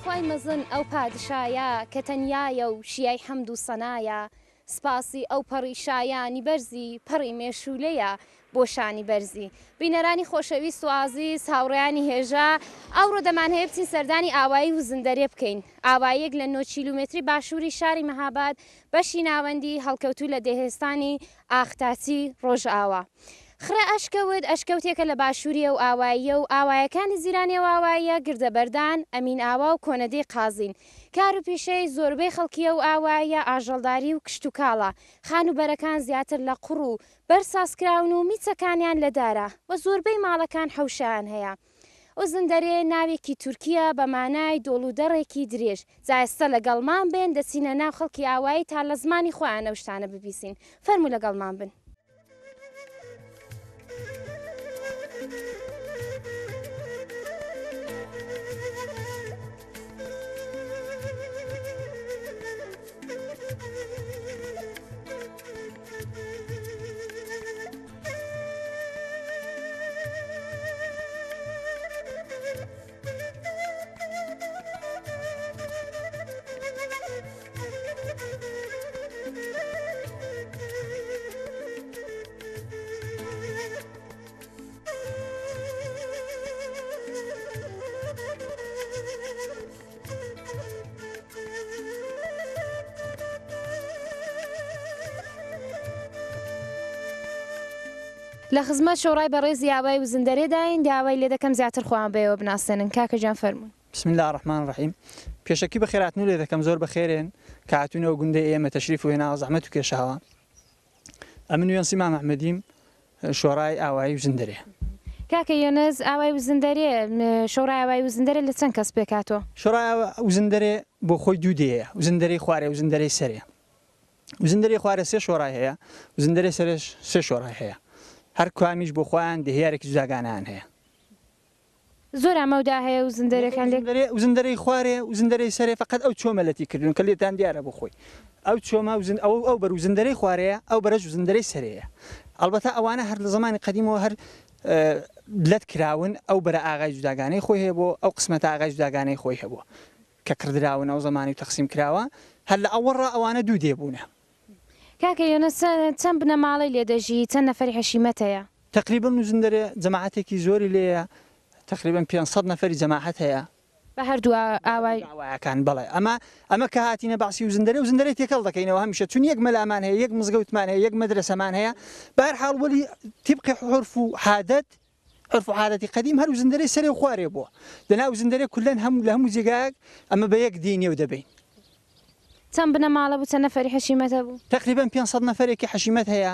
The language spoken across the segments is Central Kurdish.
خوای مەزن ئەو پادشایە کە تەنیایە و شیای حەمد و سەنایە سپاسی ئەو پەڕیشایانی بەرزی پەڕی مێشولەیە بۆ شانی بەرزی بینەرانی خۆشەویست و ئازیز هاوڕێیانی هێژا ئەوڕۆ دەمان هەیە بچین سەردانی ئاوایی و زندەرێ بکەین ئاوایەک لە 9 کیلومتری باشووری شاری مەهاباد بەشی ناوەندی هەڵکەوتوو لە دێهێستانی ئاختاسی ڕۆژئاوا خرە ئەشکەوت ئەشکەوتێکە لە باشووریە و ئاواییە و ئاوایەکانی زیرانی و ئاواییە گردەبەردان ئەمین ئاوا و کۆنەدەی قازین کار و پیشەی زۆربەی خەڵکیە و ئاواییە ئاژەڵداری و کشت و کاڵە خانوبەرەکان زیاتر لە قوڕ و بەرساسکراون و میچەکانیان لەدارە و زۆربەی ماڵەکان حەوشیان هەیە ئەو زندەرێ ناوێکی تورکیە بە مانای دۆڵودەڕێکی درێژ جایستە لەگەڵمان بێن دەچینە ناو خەڵکی ئاوایی تا لە زمانی خۆیان ئەو شتانە ببیسین فەرموو لەگەڵمان بن. لە خزمەت شۆڕای بەڕێزی ئاوای و زندەرێداین داوای لێ دەکەم زیاتر خۆیان بێەوە بناسێنن کاکە جان فەرموون. بسم الله الرحمن الرحیم. پێشەکی بە خێراتن و لێ دەکەم زۆر بەخێرێن کە هاتوونەوە گوندەی ئێمە تەشریف و هێناوە زەحمەت و کێشاوە. ئەمن یۆنس مام ئەحمەدیم شۆڕای ئاوایی و زندەرێ. کاکە یۆنس ئاوای و زندەرێ شۆڕای ئاوای و زندەرێ لە چەند کەس پێکاتەوە؟ شۆڕای و زندەرێ بۆ خۆی دوو دێیە و زندەرەی خوارێ و زندەرەی سەرێ. و زندەرەی خوارێ سێ شۆڕای هەیە و زندەرەی سەرێش سێ شۆڕای هەیە. هەر کوامیش بۆ خۆیان دەهێیارێکی جوداگانیان هەیە. زۆر ئامەودا هەیە و زندەرەکان لێ و زندەرەی خوارێ و زندەرەی سەرێ فقط ئەو چۆمەلەتی کردن کە لێتان دیارە بۆ خۆی ئەو چۆمە ئەو بەر و زندەرەی خوارەیە ئەو بەرەش و زندەرەی سەرەیە. ئەلبەتە ئەوانە هەر لە زمانی قەدیمەوە هەر لەت کراون ئەو بەرە ئاغای جوداگانەی خۆی هەیە بۆ ئەو قسمەتە ئاغای جوداگانەی خۆی هەبووە کە کردراون ئەو زمانی و تەقسیم کراوە هەر لە ئەوەڕ ئەوانە دوو دێبوونە. کاکە یۆنس چەند بنەماڵی لێدەژی چەند نەفەری حەشیمەت هەیە؟ تقریبا زندەرێ جەماعەتێکی زۆری لێیە تقریبا 500 نەفەری جەماعەت هەیە بە هەردوو ئاوایەکان بڵێ ئەمە کە هاتینە باسی و زندەرێ تێکەڵ دەکەینەوە هەمیشە چون یەک مەلامان هەیە یەک مزگەوتمان هەیە یەک مەدرسەمان هەیە بەهەرحاڵ وەلی تیبقی عرف و عادەتی قەدیم هەر و زندەرەی سەرێ و خوارێ بووە لەناو زندەرێ کولەن لە هەموو جێگایەک ئەمە بە یەک دینێ و دەبین. چەند بنەماڵە بوو چەند نەفەری حەشیمەتە بوو؟ تقریبا 500 نەفەرێکی حەشیمەت هەیە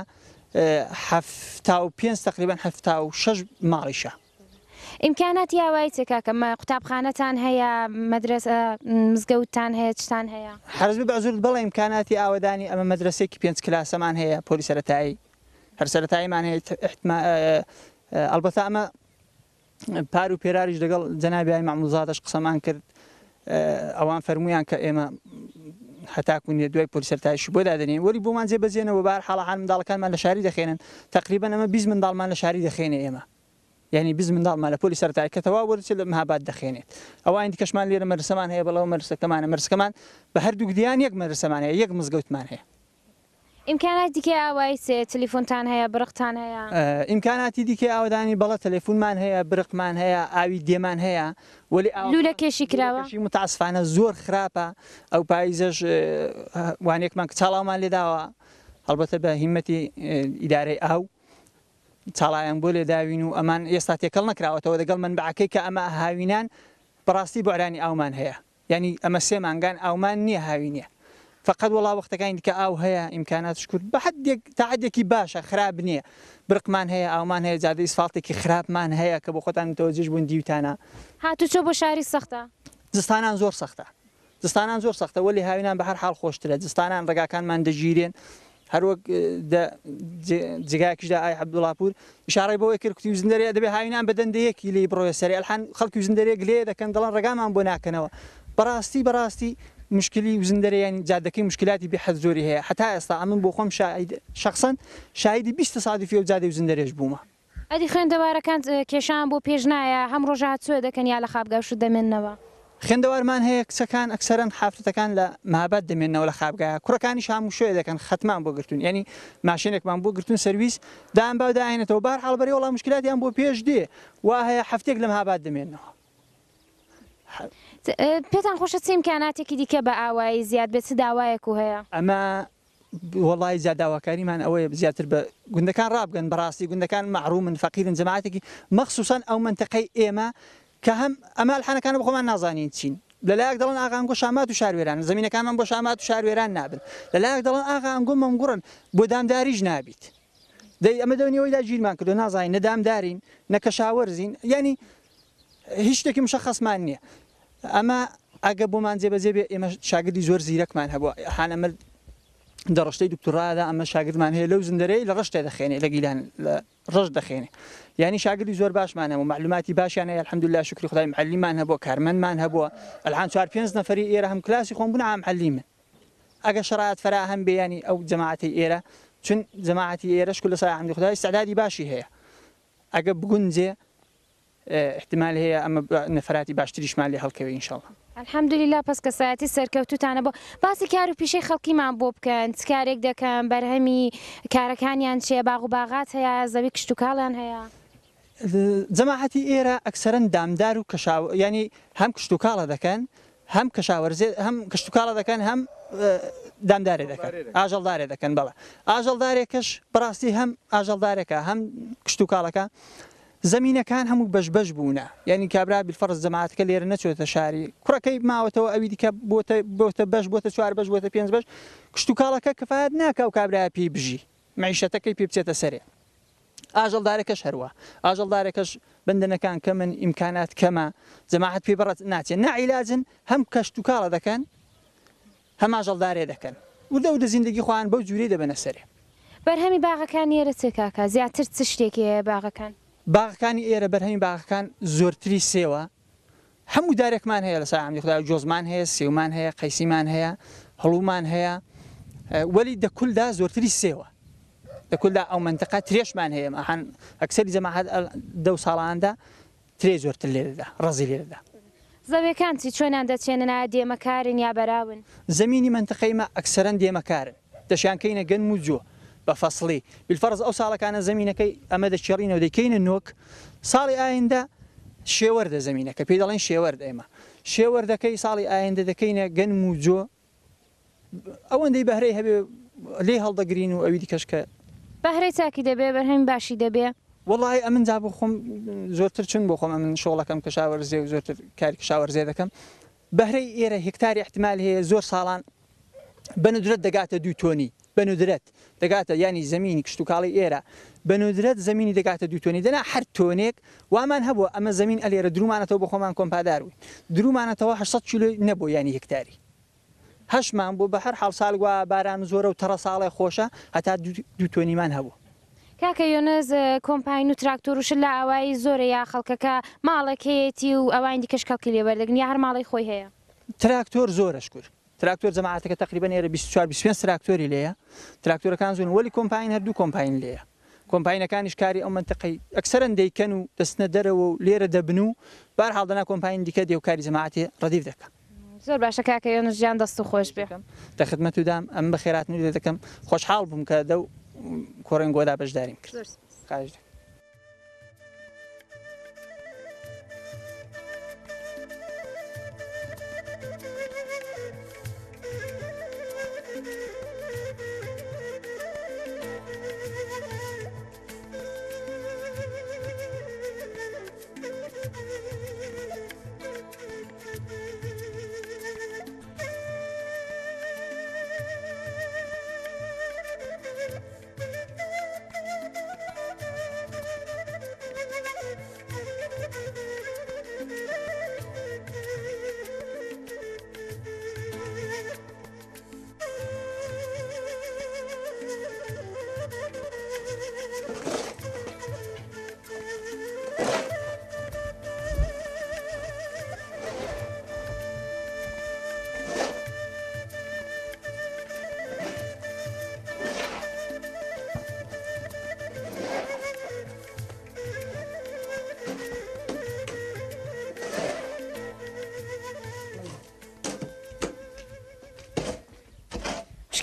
75 تقریبا 76 ماڵیشە. ئیمکاناتی ئاوایی چێ کاکە قوتابخانەتان هەیە مەدرسە مزگەوتتان هەیە چتان هەیە؟ حەرز بەعزورت بڵێ ئیمکاناتی ئاوەدانی ئەمە مەدرسێکی 5 کلاسەمان هەیە پۆلی سەرەتایی هەر سەرەتاییمان هەیە ئەلبەتە ئەمە پار و پێراریش لەگەڵ جەنابی مەعموزادەش قسەمان کرد ئەوان فەرمویان کە ئێمە هەتاکوونێ دوای پۆلی سەرەتاییش بۆ دادەنین وەری بۆمان جێبەجێنەوە بەهەرحاڵ منداڵەکانمان لە شاری دەخێنن تقریبا ئەمە 20 منداڵمان لە شاری دەخێنێ ئێمە یعنی 20 منداڵمان لە پۆلی سەرەتایی کە تەواو وەرچێت لە مەهاباد دەخێنێت ئەوان دیکەشمان لێرە مەدرسەمان هەیە بەڵەوە مەدرسەکەمان بە هەردوو گدیان یەک مەدرسەمان هەیە یەک مزگەوتمان هەیە. ئیمکاناتی دیکە ئاوایی تەلەفۆنتان هەیە برقتان هەیە؟ ئیمکاناتی دیکە ئاودانی بەڵە تەلەفۆنمان هەیە برقمان هەیە ئاوی دێمان هەیە وەلی لولە کێشی کراوە متاسفانە زۆر خراپە ئەو پاییزەش وانێکمان کە چاڵاومان لێداوە هەڵبەتە بە هیمەتی ئیدارەی ئاو چاڵایان بۆ لێداوین و ئەمان ئێستا تێکەڵ نەکراوەتەوە دەگەڵ منبعەکەی کە ئەمە هاوینان بەڕاستی بۆعرانی ئاومان هەیە یعنی ئەمە سێ مانگان ئاومان نییە هاوی نییە فقط وڵا وەختەکانی دیکە ئاو هەیە ئیمکاناتش کورد بە تا حدێکی باشە خراپ نییە برقمان هەیە ئاومان هەیە جادەی ئسفالتێکی خراپمان هەیە کە بۆ خۆتان تەوەجێش بوون دیوتانە. هاتوچۆ بۆ شاری سەختە؟ جستانان زۆر سەختە وەلی هاوینان بە هەر حاڵ خۆشترە جستانان ڕێگاکانمان دەگیرێن هەروەک جگایەکیشدا ئای عەبدوڵاپور ئیشارەی بۆ کرد کوتی و زندەرێ دەبێ هاوینان بە دەندەیەکی لێی بڕۆیە سەرێ ئەلحان خەڵکی و زندەرێک لێ دەکەن دەڵێن ڕێگامان بۆ ناکەنەوە بەڕاستی مشکلی و زندەرەیان جادەکەی مشکلاتی بێحەد زۆری هەیە حتا ئێستا ئەمن بۆ خۆم شخصەن شاهیدی 20 تصادفی و جادەی و زندەرێش بوومە. ئەدی خوێندەوارەکان کێشان بۆ پێش نایە هەم ڕۆژە هاتووە دەکەن یا لە خوابگا شت دەمێننەوە؟ خوێندەوارمان هەیە کچەکان ئەکسەرەن حافرەتەکان لە مابەت دەمێنەوە لە خابگایە کوڕەکانی هەموو شوێ دەکەن خەتمان بۆ گرتوون ینی ماشینێکمان بۆ گرتوون سەرویس دام باو داهێنێتەوە بار هەڵبەری وەڵام مشکلاتیان بۆ پێش دێ وا هەیە هەفتێک لە مابەت دەمێنەوە. پێتان خۆشە چ ئیمکاناتێکی دیکە بە ئاوایی زیاد بێت چ داوایەک و هەیە؟ ئەمە وڵی زیاداواکاریمان ئەوەیە زیاتر بە گوندەکان ڕابگەن بەڕاستی گوندەکان معرومن فەقیرن جەماعەتێکی مەخسوسان ئەو منتەقەی ئێمە کە هەم ئەمە حەنەکانە بە خۆمان نازانین چین لەلایەک دەڵن ئاغانگۆ شامات و شاروێران زمینەکانمان بۆ شامات و شاروێران نابن لەلایەک دەڵن ئاغانگۆ مەمگوڕن بۆ دامداریش نابیت دەی ئەمە دەونیەوەیدا گیرمان کردو نازانین نەدامدارین نەکەشاوەرزین ینی هیچ شتێکی مشەخەسمان نییە ئەمە ئەگە بۆمان جێبەجێ بێ ئێمە شاگردی زۆر زیرەکمان هەبووە هانەمە دەڕشتەی دکتۆرادا ئەمە شاگردمان هەیە لەو زندەرەی لە ڕشتێ دەخێنێ لە گیلان لە ڕژ دەخێنێ ینی شاگردی زۆر باشمان هەبوو معلوماتی باشیان هەیە الحەمدولله شکری خدای معلمیمان هەبووە کارمەندمان هەبووە الحان 4-5 نەفەری ئێرە هەم کلاسی خۆم بوون عام حەلیمن ئەگە شەرایەت فراهەم بێ ینی ئەو جەماعەتی ئێرە چون جەماعەتی ئێرەش کول لە سای حەمدی خدای استعدادی باشی هەیە ئەگە بگونجێ احتمال هەیە ئەمە نەفراتی باشتریشمان لێ هەڵکەوێ ئینشاءالله. الحەمدولله پس کەسایەتی سەرکەوتوتانە بۆ باسی کار و پیشەی خەڵکیمان بۆ بکەن چ کارێک دەکەن بەرهەمی کارەکانیان چێ باغ و باغات هەیە زەوی کشت و کاڵیان هەیە جەماعەتی ئێرە ئەکسەرەن دامدار و کەشاو ینی هەم کشت و کاڵە دەکەن هەم کەشاوەرزێ هەم کشت و کاڵە دەکەن هەم دامدارێ دەکەن ئاژەڵدارێ دەکەن بەڵێ ئاژەڵدارێکەش بەڕاستی هەم ئاژەڵدارێکە هەم کشت و کاڵەکە زمینەکان هەموو بەش بوونە ینی کابرا بالفەرز جەماعەتەکە لێرە نەچێتە شاری کوڕەکەی ماوەتەوە ئەوی دیکە بۆتە بەش بۆتە 4 بەش بۆتە 5 بەش کشت و کاڵەکە کەفایەت ناکە و کابرا پێی بژی معیشەتەکەی پێ بچێتە سەرێ ئاژەڵدارێکەش هەروە ئاژەڵدارێکەش بندنەکان کەمن ئیمکانات کەمە جەماعەت پێ بەڕەت ناچێت ناعیلاجن هەم کەشت و کاڵە دەکەن هەم ئاژەڵدارێ دەکەن وردە زیندگی خۆیان بەو جوورەی دەبەنە سەرێ. بەرهەمی باغەکان ئێرە چ کاکە زیاتر چ شتێکی هەیە باغەکان؟ باغەکانی ئێرە بەرهەمی باغەکان زۆرتری سێوە هەموو دارێکمان هەیە لە سای حەمدی خدای جۆزمان هەیە سێومان هەیە قەیسیمان هەیە هەڵومان هەیە وەلی دەکولدا زۆرتری سێوە دەکولدا ئەو منتەقە ترێشمان هەیە ئەحان ئەکسەری جەماعەت دەو ساڵاندا ترێ زۆرتر لێدەدا ڕەزی لێدەدا. زەویەکان چی چۆنیان دەچێنە دێمەکارن یا بەراون؟ زمینی منتەقەیمە ئەکسەرەن دێمەکارن دەشیانکەینە گەنم و جۆ بە فەسڵی بالفەرز ئەو ساڵەکانە زمینەکەی ئەمە دەچێڕینەوە دەکەینە نۆک ساڵی ئایندە شێوەردە زمینەکە پێی دەڵێن شێوەرد ئێمە شێوەردەکەی ساڵی ئایندە دەکەینە گەنم و جۆ ئەوەندەی بەهرەی هەبێ لێ هەڵدەگرین و ئەوی دیکەش کە بەهرەی چاکی دەبێ بەرهەمی باشی دەبێ. وڵی ئەمن جا بۆ خۆم زۆرتر چون بۆ خۆم ئەمن شۆڵەکەم کەشاوەرزێ و زۆرتر کاری کەشاوەرزێ دەکەم بەهرەی ئێرە هێکتاری احتمال هەیە زۆر ساڵان بەندرەت دەگاتە 2 تۆنی بەندرەت دەگاتە ینی زمینی کشت و کاڵی ئێرە بەندرەت زمینی دەگاتە 2 تۆنی دەنا هەر تۆنێک وامان هەبووە ئەمە زمین ئەلێرە درومانەتەوە بە خۆمان کۆمپاداروی درومانەتەوە 800 کیلۆ نەبوو ینی هێکتاری هەشمان بۆ بە هەر حاڵ ساڵگووە باران زۆرە و تەڕە ساڵی خۆشە هەتا 2 تۆنیمان هەبوو. کاکە یۆنس کۆمپاین و تراکتۆرش لە ئاوایی زۆرە یا خەڵکەکە ماڵێکەیەتی و ئەوان دیکەش کەڵکی لێبەردەگرن یا هەر ماڵی خۆی هەیە؟ تراکتۆر زۆرە شکر تراکتۆر جەماعەتەکە تقریبان ئێرە 24-25 تراکتۆری لێیە تراکتۆرەکان زۆن وەلی کۆمپاین هەردوو کۆمپاین لێیە کۆمپاینەکانیش کاری ئەو منتەقەی ئەکسەرەن دەیکەن و دەستنە دەرەوە و لێرە دەبن و بەرحاڵ دەنا کۆمپاین دیکە دێ و کاری جەماعەتی ڕەدیف دەکەن. زۆر باشە کاکە یۆنس گیان دەست و خۆش بێ دە خدمەت و دام ئەم بە خێراتنی دەکەم خۆشحاڵ بووم کە دە کۆڕێنگۆدا بەشداریم کرد.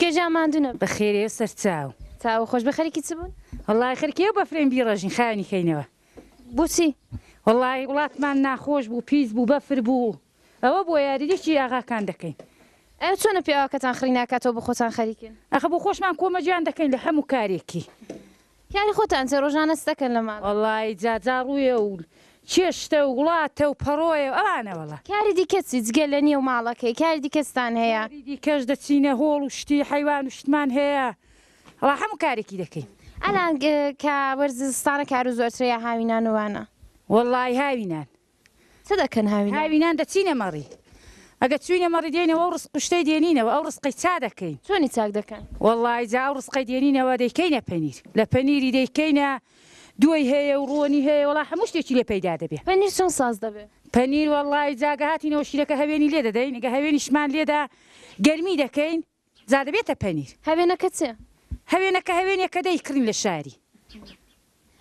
چێجا ماندونە بە خێرێ سەرچاو چاوە خۆش بە خەریکی چ بوون وەڵای خەرکیە بە فرێن بیڕژین خانی خینەوە بۆچی وەڵای وڵاتمان ناخۆش بوو پیس بوو بەفر بوو ئەوە بۆ یاریدێکی ئاغاکان دەکەین ئەو چۆنە پیاوەکەتان خڕی ناکاتەوە بە خۆتان خەریکن ئەخە بۆ خۆشمان کۆمەجیان دەکەین لە هەموو کارێکی یاری خۆتان چێ ڕۆژانە دەکەن لە ماڵ وەڵای جاجا ڕوویە و چێشتە و وڵاتە و پەڕۆیە ئەوانە وەڵا کاری دیکەچی جگە لە نیێو ماڵەکەی کاری دیکەستان هەیە دیکەش دەچینە هۆڵ و شتی حیوان و شتمان هەیە وڵا هەموو کارێکی دەکەین ئەلان کە وەرزستانە کار و زۆرترەیە هاوینانوانە وەڵای هاوینان چ دەکەن هاوینان هاوینان دەچینە مەڕی ئەگە چوینە مەڕی دێنەوە ئەو ڕست قشتەی دێنینەوە ئەو ڕستقی چا دەکەین چۆنی چاک دەکەن وەڵای جا ئەو ڕستقی دێنینەوە دەیکەینە پەنیر لە پەنیری دەیکەینە دوای هەیە و ڕۆنی هەیە وڵا هەموو شتێکی لێ پەیدا دەبێت پەنیر چۆن ساز دەبێت پەنیر وەڵای جاگە هاتینەوە شیرەکە هەوێنی لێ دەدەین ئەگە هەوێنیشمان لێدا گەرمی دەکەین جا دەبێتە پەنیر هەوێنەکە چێ هەوێنەکە هەوێنێکە دەیکڕین لە شاری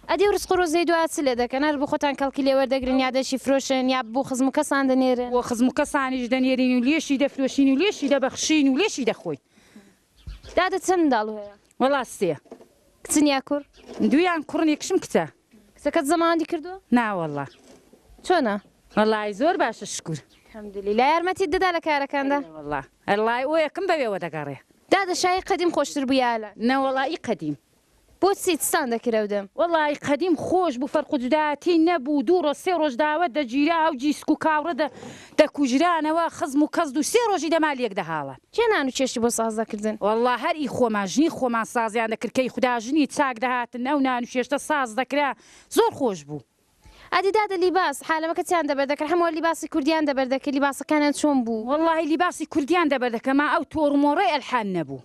ئەدی ڕسق ڕۆزەی دوات لێ دەکەن هەر بۆ خۆتان کەڵکی لێ وەردەگرن یا دەشی فرۆشن یا بۆ خزم و کەسان دەنێرن بۆ خزم و کەسانیش دەنێرین و لێشی دەفرۆشین و لێشی دەبەخشین و لێشی دەخۆین دادە چەند منداڵ هەیە وەڵا سێ کچنیا کوڕ دویان کوڕنێکشم کچە کچەکەت زەماوەندی کردووە ناوەڵا چۆنە وەڵای زۆر باشە شکر الحەمدولیلا یارمەتیت دەدا لە کارەکاندا وەڵا ئەڵای ئەو یەکەم بەوێەوە دەگەڕێ دادە شای قەدیم خۆشتر بوویالە نەوەڵایی قەدیم بۆچی چستان دەکرەودەم وەڵای قەدیم خۆش بوو فەرقوداتی نەبوو دوو ڕۆژ سێ ڕۆژ داوە دەگیرا و جیسک و کاوڕە دەکوژرانەوە خزم و کەس و سێ ڕۆژی دەمالێک دەهاڵن کێنان و چێشتی بۆ ساز دەکردن وەڵا هەری خۆماژنی خۆمان سازیان دەکردکەی خودداژنی چاک دەهاتن ئەو نان و شێشتە ساز دەکرا زۆر خۆش بوو ئەدی دادە لیباس حالەمەکەتیان دەبەردەکرد هەموو لیباسی کوردیان دەبەردەکرد لیباسەکانیان چۆن بوو وەڵی لیباسی کوردیان دەبەردەکەما ئەو تۆڕمۆڕی ئەلحان نەبوو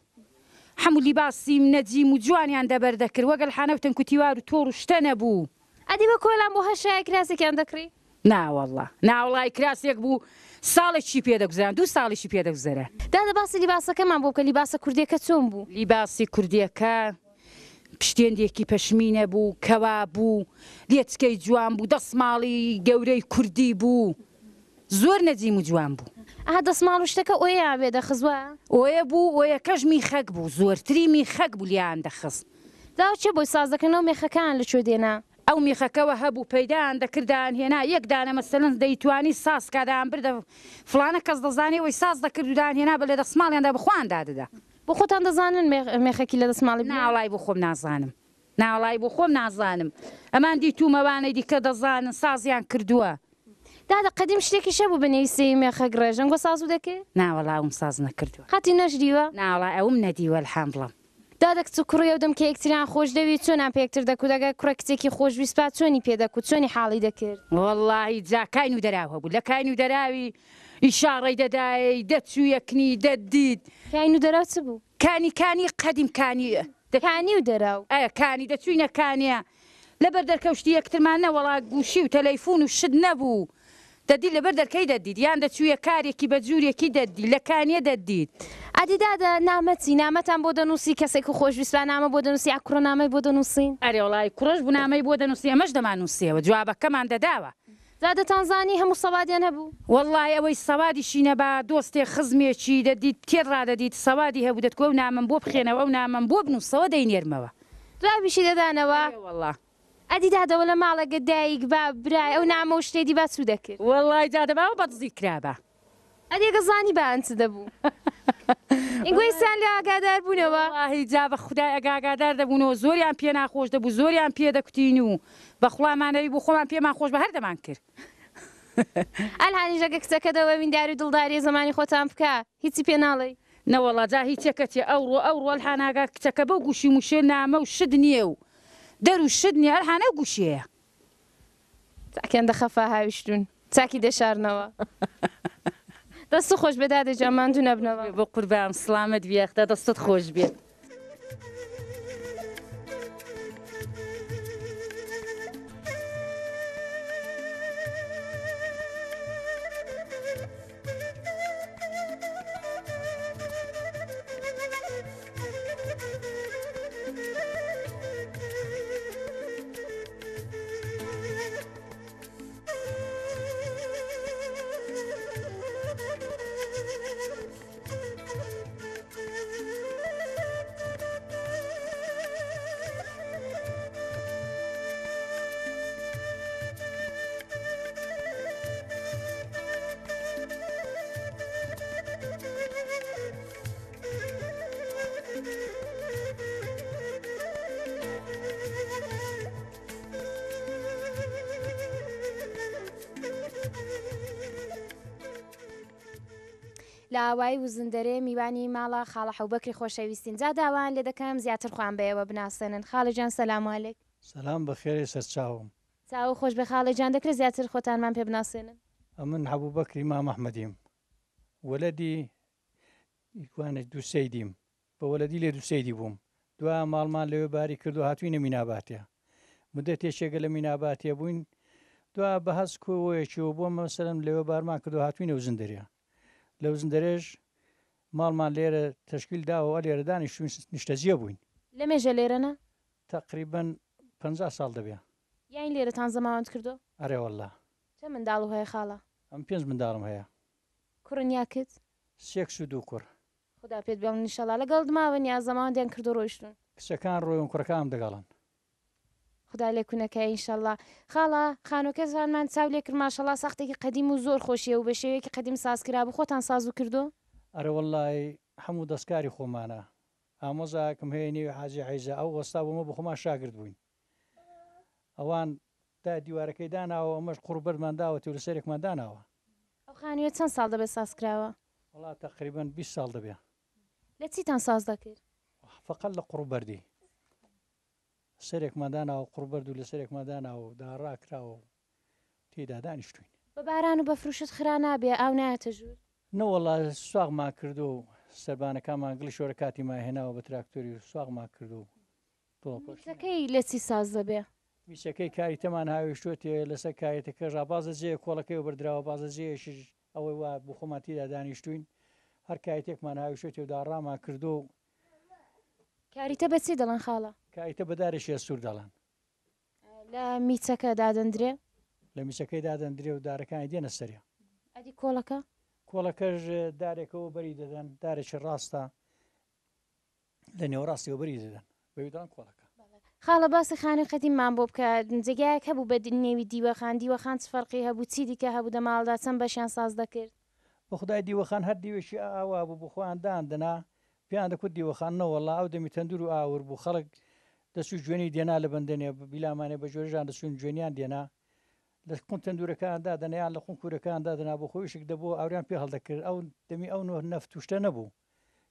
هەموو لیباسی نەجیم و جوانیان دەبەردەکرد وەگەل حانەوتن کوتیوار و تۆڕ و شتە نەبوو ئەدی بە کۆلان بۆ هەشایە کراسێکیان دەکڕی ناوەڵا ناوڵای کراسێک بوو ساڵێکی پێدەگوزاران دوو ساڵێکی پێدەگوزارە دادە باسی لیباسەکەمان بۆ کە لیباسە کوردیەکە چۆن بوو لیباسی کوردیەکە پشتێندێکی پەشمینە بوو کەوا بوو لێچکەی جوان بوو دەسماڵی گەورەی کوردی بوو زۆر نەجیم و جوان بوو ئا دەسماڵ و شتەکە ئۆیە بێ دەخزوە ئۆیە بوو ئۆیەکەش میخەک بوو زۆرتری میخەک بوو لیان دەخست داو چێ بۆی ساز دەکەنەوە مێخەکان لە چۆ دێنا ئەو میخەکەەوە هەبوو پەیدایان دەکردان هێنا یەک دانە مەسەلەن دەیتوانی ساز کادان بردە فلانە کەس دەزانێ وی ساز دەکردودان هێنا بە لێ دەسماڵیاندا بخوااندا دەدا بۆ خۆتان دەزانن مێخەکی لە دەسماڵی ناوڵای بۆ خۆم نازانم ناوڵای بۆ خۆم نازانم ئەمان دیتومەوانەی دیکە دەزانن سازیان کردووە دادە قەدیم شتێکی شە بوو بنویسی مێخەک ڕێژەنگ بۆ ساز و دەکەی ناوەڵاوم ساز نەکردووە قەتی نەژدیوە ناوڵای ئەوم نەدیوە الحەم بڵم دادە کچ و کوڕی ئەو دەم کە یەکتریان خۆش دەوی چۆنان پێکتر دەکوت دەگە کوڕە کچێکی خۆش ویسپات چۆنی پێدەکوت چۆنی حاڵی دەکرد وەڵی جا کاین و دەراوە بوو لە کاین و دەراوی ئیشاڕی دەدای دەچوو یەکنی دەدید کاین و دەراو چ بوو کانی قەدیم کانی و دەراو ئەە کانی دەچوینە کانیە لەبەر دەرکەوشتی یەکترمان نەوەڵا گوشی و تەلەیفۆن و شت نەبوو دەدی لەبەر دەرکەی دەدید یان دەچوویە کارێکی بە جوورێکی دەدی لە کانیە دەدید ئەدی دادە نامەچی نامەتان بۆ دەنووسی کەسێک و خۆشویستان نامە بۆ دەنووسی ئاکوڕە نامەی بۆ دەنووسین ئەرێ وڵی کوڕش بوو نامەی بۆ دەنووسی ئەمەش دەمانووسیەوە جوابەکەمان دەداوە دادەتانزانی هەموو سەوادیان هەبوو وەڵی ئەوەی سەوادیشی نەبا دۆستێک خزمێکی دەدیت تێڕادەدیت سەوادی هەبوو دەتکۆ و نامم بۆ بخێنەوە ئەو نامم بۆ بنووسەوە دەینێرمەوە دوابیشی دەدانەوە وەڵا ئەدی دادەوە لە ماڵەگە دایک با برای ئەو نامە و شتێدی با چوو دەکرد وەڵی جادەباوە بەدزی کرابە ئەدێگە زانی بەانچ دەبوو ئینگویستان لە ئاگادار بوونەوە هیجا بە خودای ئەگاگادار دەبوونەوە زۆریان پێ ناخۆش دەبوو زۆریان پێ دەکوتین و بە خوڵامانەوی بۆ خۆمان پێمان خۆش بە هەردەمان کرد ئەلهانی ژەگە کچەکەدەوە ویندار و دڵداری زمانی خۆتان بکە هیچی پێ ناڵێ نەوەڵا جا هیچەکەتی ئەو ڕۆل هەناگا کچەکە بەو گوشی موشێ نامە و شت نییە و دەر و شت نییە هەرهانە گوشەیە چاکیان دەخەفا هاویشتون چاکی دەشارنەوە دەست خۆش بێ دادە جاماندوو نەبنەوە بۆ قوربام سلامت بیەختە دەستت خۆش بێت لە ئاوایی وزندەرێ میوانی ماڵە خاڵە حەوبەکری خۆشەویستین جا داوان لێ دەکەم زیاتر خۆیان بەیەوە بناسێنن. خاڵەجان سەلام عەلەیک. سلام بەخێری سەرچاوم. چاو خۆش بە خاڵەجان دەکرێت زیاتر خۆتانمان پێ بناسێنن. ئەمن حەبوو بەکری مام ئەحمەدیم وەلەدی ئیکوانە دوو سەیدیم بە وەلەدی لێ دوو سەیدی بووم دوای ماڵمان لەوێ باری کرد و هاتووینە میناباتێ مدە تێشێگە لە میناباتێ بووین دوا بە هەست کۆوەیەکیەوە بۆ مەسەلەن لەوێ بارمان کرد و هاتووینە وزندەرێ لە وزندەرێژ ماڵمان لێرە تەشکیل داوە لێرە دانیشتوین نیشتەجیە بووین لە مێژە لێرەنە تقریبەن 50 ساڵ دەبێ یاین لێرەتان زەماوەند کردو ئەرێ وەڵڵا چە منداڵ و هەیە خاڵە ئەم 5 منداڵم هەیە کوڕنیاکت سێکس و دوو کوڕ خدا پێت بێڵ نیشەڵا لەگەڵ دماوە یا زەماوەندیان کردو ڕۆیشتون کچەکان ڕۆیون کوڕەکانم دەگەڵن خدا لێکوونەکە ئینشەڵا. خاڵە خانۆکەزانمان چاو لێ کرد ماشەڵا ساختێکی قەدیم و زۆر خۆشیە و بە شێوەیەکی قەدیم سازکرا بوو خۆتان ساز و کردو ئەرە وەڵڵای هەموو دەستکاری خۆمانە ئامۆزاکەم هەیە نێوی حاجی عیزە ئەو وەستا بۆمە بە خۆمان شاگرد بووین ئەوان تا دیوارەکەی داناوە ئەمەش قوڕبەرمان داوەتی و لە سەرێکمان داناوە. ئەو خانوێ چەند ساڵ دەبێت سازکراوە وڵات تقریبان 20 ساڵ دەبێ لە چیتان ساز دەکرد فقط لە قوڕبەردی سەرێکمان داناوە قوڕبەرد و لە سەرێکمان داناوە و داڕاکراوە و تێدا دانیشتوین بە باران و بە فروشت خرا نابێ ئاو نایەتە ژوور نەوەڵا سواغمان کردو و سەربانەکانمان گڵی شۆرە کاتیمان هێناوە بە تراکتۆری و سواغمان کردو میسەکەی لە چی ساز دەبێ میسەکەی کاری تەمان هاویشتوتێ لەسەر کارێتەکە ڕابازە جێ کۆڵەکەی و بەردراوە بازە جێشش ئەوەی وا بۆ خۆمان تێدا دانیشتوین هەر کایتێکمان هاویشتێ و داڕامان کردو و کاریتە بەچی دەڵێن خاڵە کایتە بەدارێکی سوور دەڵان لە میچەکە دادەندرێ لە میسەکەی دادەندرێ و دارەکانی دێنە سەریا ئەدی کۆڵەکە کۆڵەکەش دارێکەوە بەری دەدەن دارێکی ڕاستە لە نێوەڕاستیەوە بەری دەدەن بەویدان کۆڵەکە. خاڵە باسی خانە قەدیممان بۆ بکە جێگایەک هەبوو بە نێوی دیوەخان دیوەخان چ فەرقی هەبوو چی دیکە هەبوو دە ماڵدا چەند بەشیان ساز دەکرد بە خدای دیوەخان هەر دیوێکی ئاوا بوو بۆ خۆیان داندنا پێیان دەکوت دیوەخانەوەڵا ئەو دەمی تەندور و ئاور بوو خەڵک دەسوی جوێنی دێنا لە بەندێنێ بیلامانێ بە جۆرەژان دەسوین جوێنیان دێنا لە قون تەندورەکاندا دەنیان لە خون کوورەکاندا دەنا بۆ خۆیشک دەبوو ئەوریان پێ هەڵدەکرد ئەو دەمی ئەو نەفتوشتە نەبوو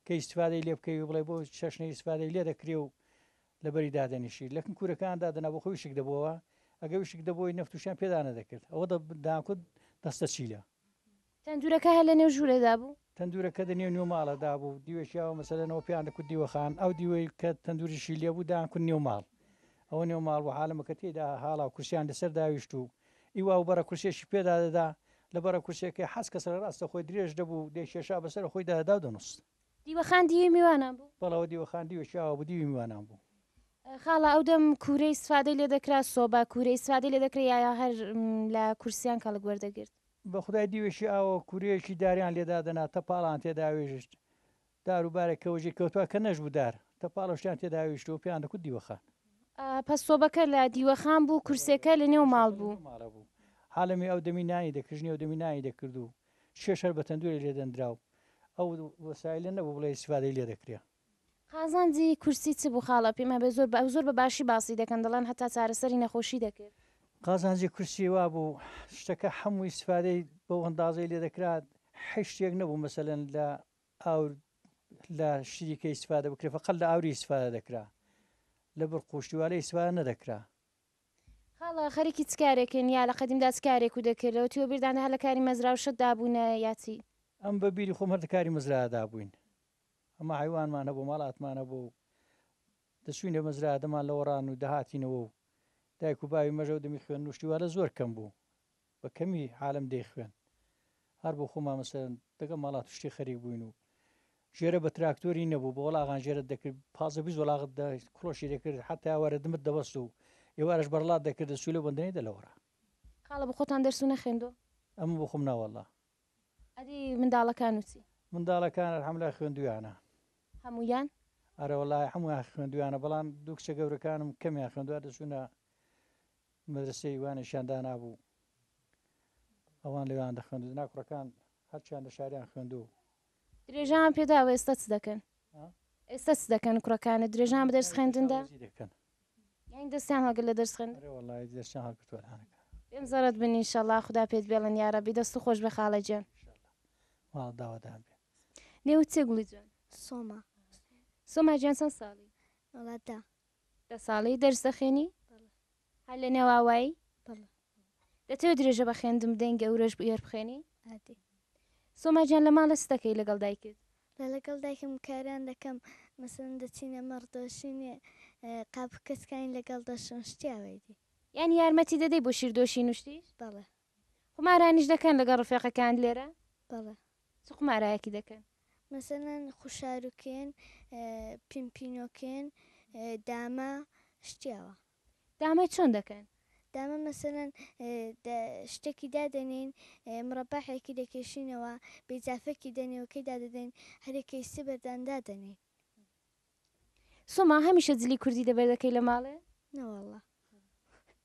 کە ئیسفادەی لێ بکەی و بڵێ بۆ چەشنی ئیسفادەی لێ دەکرێ و لەبەری دادەنیشی لە کوورەکاندا دەنا بۆ خۆیشک دەبەوە ئەگە وشک دەبەوەی نەفتوشیان پێدا نەدەکرد ئەوە داکوت دەستە چیلە تەندورەکە هە لە نێو ژوورێدا بوو تەندورەکە دەنێو نێو ماڵەدا بوو دیوێکیاوە مەسەلەنەوە پیان دەکوت دیوەخان ئەو دیوەی کە تەندوریشی لێ بوو داکوت نێو ماڵ ئەوە نێو ماڵ و حالەمەکە تێدا حاڵا و کورسیان لەسەر داویشت و ئیوا و بەرە کورسێکی پێدا دەدا لە بەرە کورسێکی حەز کە سەر ڕاستە خۆی درێژ دەبوو دێشێشا بەسەر خۆی دادا و دەنووست دیوەخان دیوی میوانان بوو بەڵەوە دیوەخان دیوێکیاوە بوو دیوی میوانان بوو. خاڵە ئەو دەم کوورەی سوادەی لێ دەکرا سۆبە کوورەی سوادی لێ دەکرێت یا هەر لە کورسیان کەڵک وەردەگرت بە خدای دیوێکی ئاوە کوورەیەکی داریان لێدادەنا تەپاڵان تێداوێژت داروبارێکەوەژی کەوتووە کە نەش بوو دار تەپاڵشتیان تێداویشت و پێیان دەکوت دیوەخان پس سۆبەکە لە دیوەخان بوو کورسەکە لە نێو ماڵ بوو بوو حالمی ئەو دەمی نانی دەکردنی و دەمی نانی دەکرد و شێشەر بە تەندورە لێ دەندراو ئەو وەسایلە نەبوو بڵێ سوادەی لێ دەکرێ. قازانجی کورسی چ بوو خاڵە پێمە بە زۆر بە باشی باسی دەکەن دەڵێن هەتا چارەسەری نەخۆشی دەکرد قازانجی کورسی وا بوو شتەکە هەمووی سوادەی بەو هەندازەی لێ دەکرات هیچ نەبوو مەسەلەن لە ئاور لە شیریکە ئیسفادە بکرێت فقط لە ئاوری ئیسفادە دەکرا لە بڕ قوشتیوالە ئیسفادە نەدەکرا. خاڵە خەریکی چکارێکن یا لە قەدیمدا چکارێک و دەکردەوە تیوە بیردانە هەر لە کاری مەزرا و شت دابوونە یاچی ئەم بە بیری خۆم هەردەکاری مەزرادا بووین ئەمە حیوانمانە بۆ ماڵاتمانە بۆ دەسوینە مەزرا دەمان لە وەڕان و دەهاتینەوە و دایک و باوی مەژە و دەمی خوێن نوشتیوالە زۆر کەم بوو بە کەمی حالم دەی خوێن هەر بۆ خۆمان مەسەرن دەگە ماڵات شتی خەریک بووین و ژێرە بە تراکتۆری نەبوو بە وەڵاغان ژێرە دەکرد پازە بیست وەڵاغت کڵۆشی دەکرد حتا وەرە دمت دەبەست و ئێوارش بەرڵات دەکرد سوولە بەندنی دەلەوەڕە. خاڵە بە خۆتان دەرسوونە خوێندۆ ئەمە بۆ خۆم ناوەڵا ئەدی منداڵەکان وچی منداڵەکان هەملا خوێندویانە هەمویان ئەرە وڵای هەموو خوێندویانە بەڵام دوو کچە گەورەکانم کەمیان خوێندووە دەچوونە مەدرسەی وانێکیاندا نابوو ئەوان لەوان دەخوێند ناکوڕەکان هەرچیان لە شاریان خوێندوو درێژان پێداوە ئێستا چ دەکەن ئێستا چ دەکەن کوڕەکانە درێژان بە دەرس خوێندندا دەکەن یان دەستیان هەڵگر لە دەرس خوێندن وڵای دەستیان هەڵگرتووەلانەکە پێم زەرت بنی ئینشەڵا خدا پێت بێڵن یارەبی دەست و خۆش بە خاڵەجیان ماڵ داوادان بێ نێوت چێ گوڵی جوان سۆما سۆما گیان چەند ساڵی وڵاتە 10 ساڵی دەرس دەخوێنی هەر لە نێواوایی بەڵێ دەتەوێت درێژە بە خوێندم بدەین گەورەش بێر بخوێنی ئادی سۆما گیان لە ماڵە س دەکەی لەگەڵ دایکت لەگەڵ دایکم کاران دەکەم مەسەن دەچینە مەڕدۆشینێ قاپ کەسکانی لەگەڵ دەشن شتیاوەیدی یان یارمەتی دەدەی بۆ شیردۆشی نوشتیش بەڵێ قمارانیش دەکەن لەگەڵ ڕفێقەکان لێرە بەڵێ چ قمارایەکی دەکەن مەسەنەن خوشارکێن پیمپینۆکێن داما شتیاوە دامای چۆن دەکەن دامە مەسەنەن شتێکی دادەنین مڕەباحێکی دەکێشینەوە بێجافەکی دەنێوەکەی دادەدەین هەرێکی سبەردان دادەنین سۆما هەمیشە جلی کوردی دەبەردەکەی لە ماڵێ نەوەڵە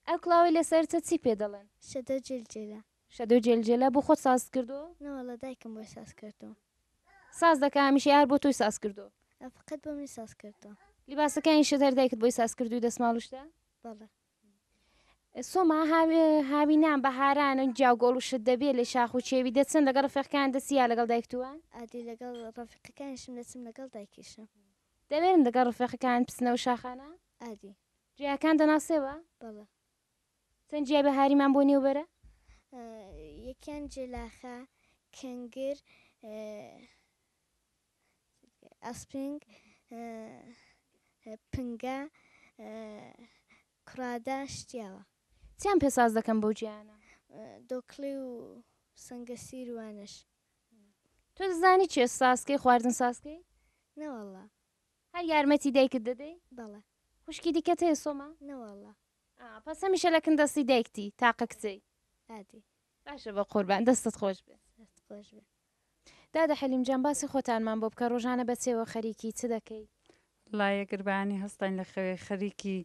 ئەو کلااوی لەسەرچە چی پێ دەڵێن شەدە جلجێلە شەدە جێلجێلە بۆ خۆت ساز کردو نەوەڵە دایکم بۆی ساز کردەوە ساز دەکە هەمیشە یار بۆ تۆی ساز کردو فقط بۆ منی ساز کردەوە لیباسەکانی شت هەردایکت بۆی ساز کردوی دەسماڵشتا بەڵێ سۆما هاوینان بەهاران و جاگۆڵ و شت دەبێت لە شاخ و چێوی دەچن لەگەڵ ڕفێقەکان دەسییا لەگەڵ دایکتووان ئادی لەگەڵ ڕەفیقەکانیشم دەچم لەگەڵ دایکیشم دەبێرن لەگەڵ ڕفێقەکان بچنەوە شاخانە ئادی جیاکان دەناسێەوە بەڵێ چەند جیای بەهاریمان بۆ نێوبەرە یەکیان جێلاخە کەنگر ئەسپنگ پنگە کوڕادا شتیاوە چیان پێ ساز دەکەم بەو جیانە دۆکڵی و سەنگەسیر وانش تۆ دەزانی چێ ساسکەی خواردن ساسکەی نەوەڵە هەر یارمەتی دایکت دەدەی بەڵێ خوشکی دیکەت هەیە سۆما نەوەڵە پس هەمیشە لە کندەستی دایکتی تاقە کچەی ئادی باشە بە قوربان دەستت خۆش بێت دەست خۆش بێ دادە حەلیمجان باسی خۆتانمان بۆ بکە ڕۆژانە بەچێوە خەریکی چ دەکەی لایە گربانی هەستان لە خەریکی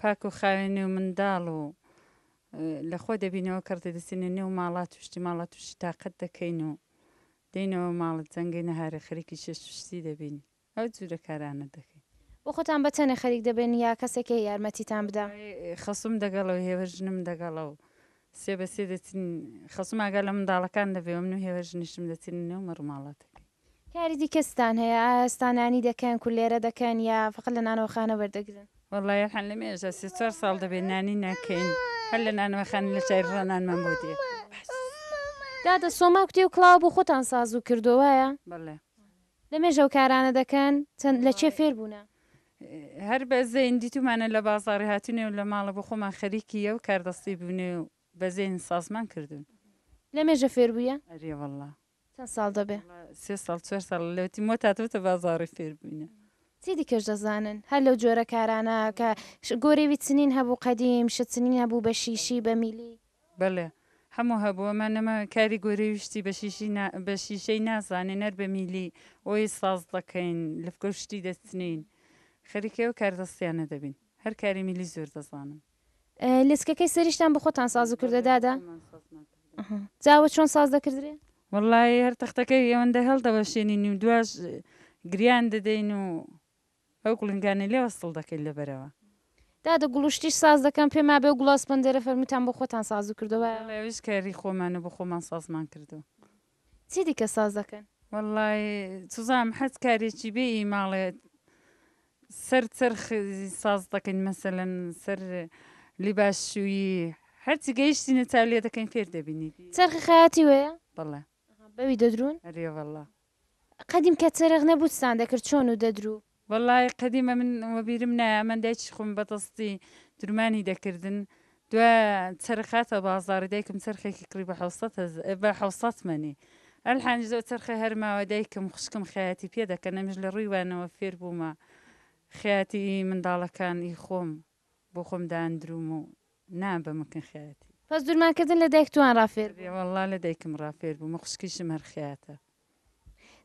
پاک و خاوێنی و منداڵ و لە خۆ دەبینەوە کردە دەسینە نێو ماڵات توشتی ماڵات توشتی تااقەت دەکەین و دێنەوە ماڵت جەنگی نەهارە خەریکی شێشتی دەبین ئەو جوورە کارانە دەکەین بۆ خۆتان بەتەنە خەریک دەبێن یا کەسێکی یارمەتیتان بدا خەسوم دەگەڵەوە هێوەژنم دەگەڵەوە سێ بەسێ دەچین خەسوم ئاگە لە منداڵەکان دەبێ من و هێوەژنیشم دەچین نێو مەڕماڵاتەکەی کاری دیکەستان هەیە ئاستانانی دەکەن کولێرە دەکەن یا فقط لە نانەوەخانە وەردەگرن وەڵای هەن لە مێژە 4 ساڵ دەبێت نانی ناکەین هەر لە نانەوەخان لە چای ڕۆنانمان بۆ دێ دادە سۆما کوتی و کلااو بۆ خۆتان ساز و کردووایە بەڵێ لە مێژە و کارانە دەکەن چەند لە چێ فێر بوونە هەر بەزەین دیتومانە لە بازاڕی هاتوونێ و لە ماڵە بۆ خۆمان خەریکی ئەو کاردەستی بوونێ و بەزێن سازمان کردوون لە مێژە فێر بووە ئەریێ وەڵا چەند ساڵ دەبێ 3 ساڵ 4 ساڵ لەوتی مۆ تاتوتە بازاڕی فێر بووینە چی دیکەش دەزانن هەر لەو جۆرە کارانە کە گۆرەوی چنین هەبوو قەدیم شتچنین هەبوو بە شیشی بە میلی بەڵێ هەموو هەبووەمە نەمە کاری گۆرەی وشتی بە شیشەی نازانێن نەر بە میلی ئەوی ساز دەکەین لەفکە شتی دەچنین خەریکە و کاردەستیانە دەبین هەر کاری میلی زۆر دەزانم لسکەکەی سەریشتان بە خۆتان ساز و کردە دادا جاوە چۆن ساز دەکردرێ وەڵی هەر تەختەکەی ئەوەندە هەڵدەوەشێنین و دواش گریان دەدەین و ئەو گوڵنگانە لێ وەستڵ دەکەین لەبەرەوە دادە گوڵشتیش ساز دەکەم پێما بێ و گوڵاس بندێرە فەرمیتان بۆ خۆتان ساز و کردەوە ئەوش کاری خۆمانە بە خۆمان سازمان کردو چی دیکە ساز دەکەن وەڵی سوزام حەز کارێکی بێ ماڵێت سەر چرخ ساز دەکەین مەسەلەن سەر لیباس شووی هەرچی گەیشتینە چاو لێ دەکەین فێر دەبینی چرخی خەیاتی وەیە بەڵێ بەوی دەدرون ئەرێ وەڵا قەدیم کە چرخ نەبووستان دەکرد چۆن و دەدرو وەڵی قەدیمە من وەبیرم نایە من دایکی خۆم بەدەستی درمانی دەکردن دوای چرخاتە بازاڕی دایکم چرخێکی کڕی بە 600 منی ئەلحانج زۆ چرخە هەرماوە دایکم خوشکم خەیاتی پێ دەکەن نەمیش لە ڕوویوانەوە فێر بوومە خەیاتی منداڵەکانی خۆم بۆ خۆم داندروم و نام بە مکن خەیاتی پس دوورمانکردن لە دایک توان ڕافێر وەڵا لە دایکم ڕافێر بوو مە خوشکیشم هەر خەیاتە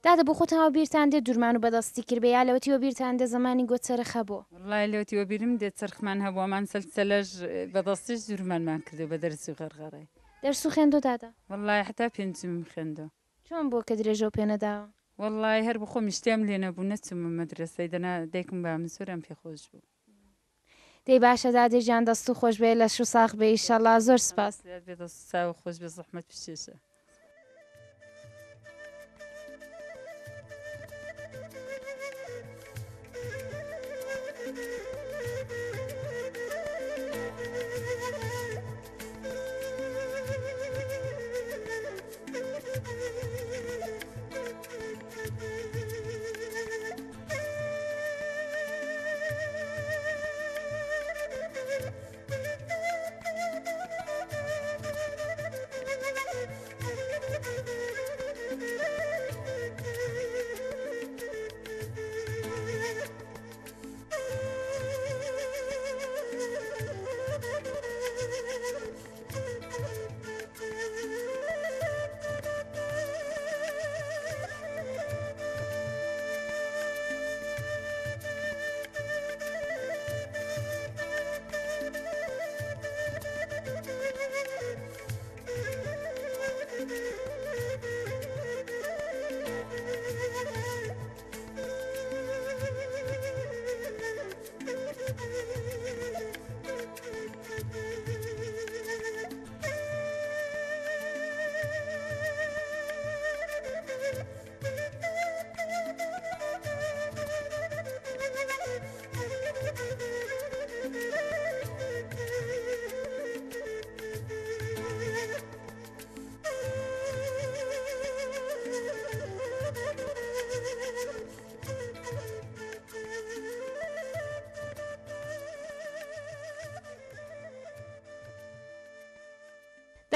دادە بۆ خۆتەوە بیرتان دێ دوورمان و بەدەستی کردبێ یا لەوەتیوە بیرتان دێ زمانی گۆچەرخە بۆ وڵای لەوتیوە بیرم دێت چرخمان هەبووەمان سەلسەلەش بەدەستیش دوورمانمان کردو بە دەرسی و غەرغەڕی دەرس و خوێندۆ دادا وڵای حتا پێنجم خوێندەوە چۆن بۆ کە درێژە و پێنەداوە وڵای هەر بخۆ میشتێم لێ نەبوو نەچمە مەدرسەی دەنا دایکم با من سۆرم پێخۆش بوو دەی باشە دادێژیان دەست و خۆش بێ لە شو ساخ بێ ئیشەڵا زۆر سپاس بێ ساو خۆش بێ زەحمەت پشتێشە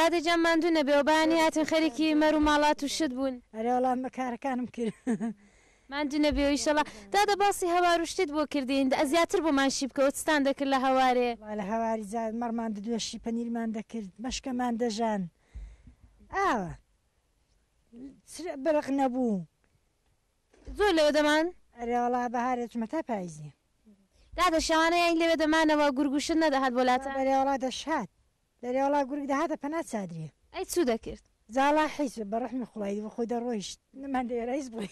دادەجان ماندوو نەبێەوە بەیانی هاتن خەریکی مەر و ماڵات و شت بوون ئەرێ وەڵام بە کارەکانم کرد ماندوو نەبێەوە ئیشەڵا دادە باسی هەوار و شتت بۆ کردین زیاتر بۆمان شی بکەوە چستان دەکرد لە هەوارێ لە هەواری زار مەڕمان دەدوێشی پەنیرمان دەکرد مەشکەمان دەژان ئاوە بەرق نەبوو زۆر لەوە دەمان ئەرێ وەڵا بەهارێتمە تا پاییزی دادە شەوانە یان لەوێ دەمانەوە گورگوشت نەدەهات بۆلاتە بەرێوەڵا دەشات دەرێوەڵا گورگ دەهاتە پەنا چادرێ ئەی چوو دەکرد زاڵا حیس بە ڕەحمی خوڵایی بە خۆی دەڕۆیشت نمان دەێرەیز بڵێ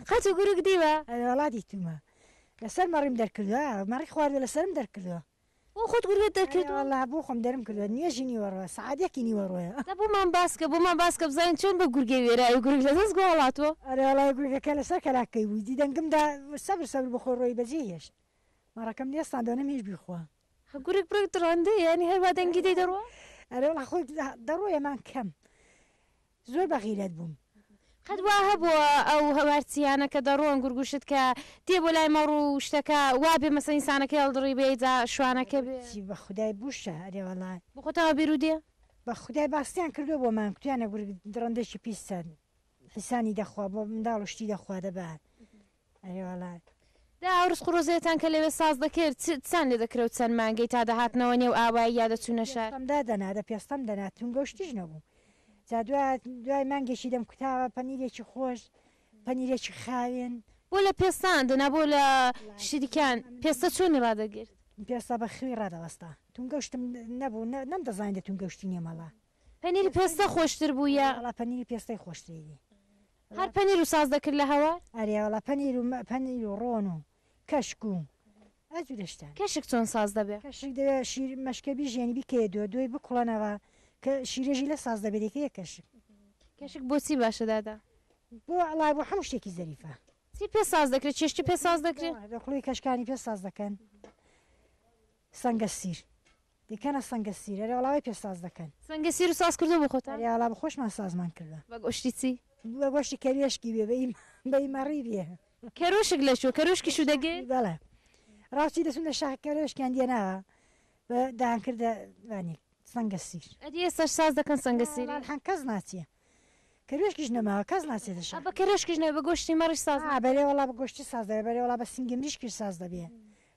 قەت و گورگ دیوە ئەرێوەڵا دیتومە لەسەر مەڕیم دەرکردووە مەڕی خواردە لەسرم دەرکردووە بۆ خۆت گورگت دەکردوە والله بۆ خۆم دەرم کردووە نیێژی نیوەڕۆە سعادێکی نیوەڕۆیە دا بۆمان باسکە بزانین چۆن بە گورگی وێرە ئەو گورگ لەدەست گۆڵاتوە ئەرێ وەڵای گورگەکە لەسەر کەلاکەی بووی دیدەنگمدا سەبر بە خۆڕۆی بەجێ هێشت مەڕەکەم دێستان دۆنەم هیچ بیخوا گورگ بڕێک ڕاندە ینی هەروە دەنگی دەی دەڕوە ئەرێ وڵا خۆی دەڕۆیەمان کەم زۆر بەغیرەت بووم قەت وا هەبووە ئەو هەوارچیانە کە دەڕۆن گورگوشت کە دێ بۆ لای مەڕ و شتەکە وا بێ مەسە ئینسانەکە هەڵدڕی بێجا شوانەکە بێ بە خودای بوشە ئەرێ وەڵای بۆ خۆتەوە بیرو دێ بە خودای باستیان کردو بۆمان کوتیانە گورگ درڕندێکی پیسەن حیسانی دەخوا بۆ منداڵ و شتی دەخوا دەبات ئەرێ وەڵای دا ئەوڕست قڕۆزێتان کە لەوێ ساز دەکرد چەند لێ دەکرێت چەند مانگەی تا دەهاتنەوە نێو ئاوایی یا دەچوونە شار ئەمدا دەنادە پێستەم دەنات تونگەشتیش نەبوو جا دوای مانگێکی دەم کوتاوە پەنیرێکی خۆش پەنیرێکی خاوێن بۆ لە پێستان دەنا بۆ لە شیدیکان پێستە چۆنی ڕدەگرت پێستا بە خوێ ڕادەوەستا تونگەشتم نەبوو نەمدەزانێت تونگەشتی نیە مەڵا پەنیری پێستە خۆشتر بووە وڵا پەنیری پێستەی خۆشتری هەر پەنیر و ساز دەکرد لە هەوار ئەریاوەڵا پەنیر و ڕۆن و کەشک و ئەجوورشتان کەشک چۆن ساز دەبێت کەشک دەوێت شیر مەشکەبی ژێنی بکێ دوای بکوڵەنەوە کە شیرێژی لە ساز دەبێتەکەیە کەشک بۆچی باشە دادا بۆ ئەڵای بۆ هەموو شتێکی زەریفە چی پێ ساز دەکرێت چێشتی پێ ساز دەکرێت دەخڵی کەشکانی پێ ساز دەکەن سەنگە سیر دیکەنە سەنگە سیر ئەرێ وڵاوی پێ ساز دەکەن سەنگە سیر و ساز کردو بۆ خۆتان ئەریاڵا بە خۆشمان سازمان کردە بە گۆشتی چی بە گۆشتی کەروێشکی بێ بەی مەڕی بێ کەرۆشک لە شو کەرۆشکی شو دەگێت بەڵێ ڕاستی دەچون لە شاخ کەرۆشکیان دێناوە بە داهانکردە وانی سەنگە سیر ئەدی ئێستاش ساز دەکەن سەنگە سیری هەن کەس ناچیە کەروێشکیش نەماوە کەس ناچێتە شار بە کەرۆشکیش نەوە بە گۆشتی مەڕی ساز بەرێ وڵا بە گۆشتی ساز دەبێ بەرێ وڵا بە سنگی مریشکی ساز دەبێ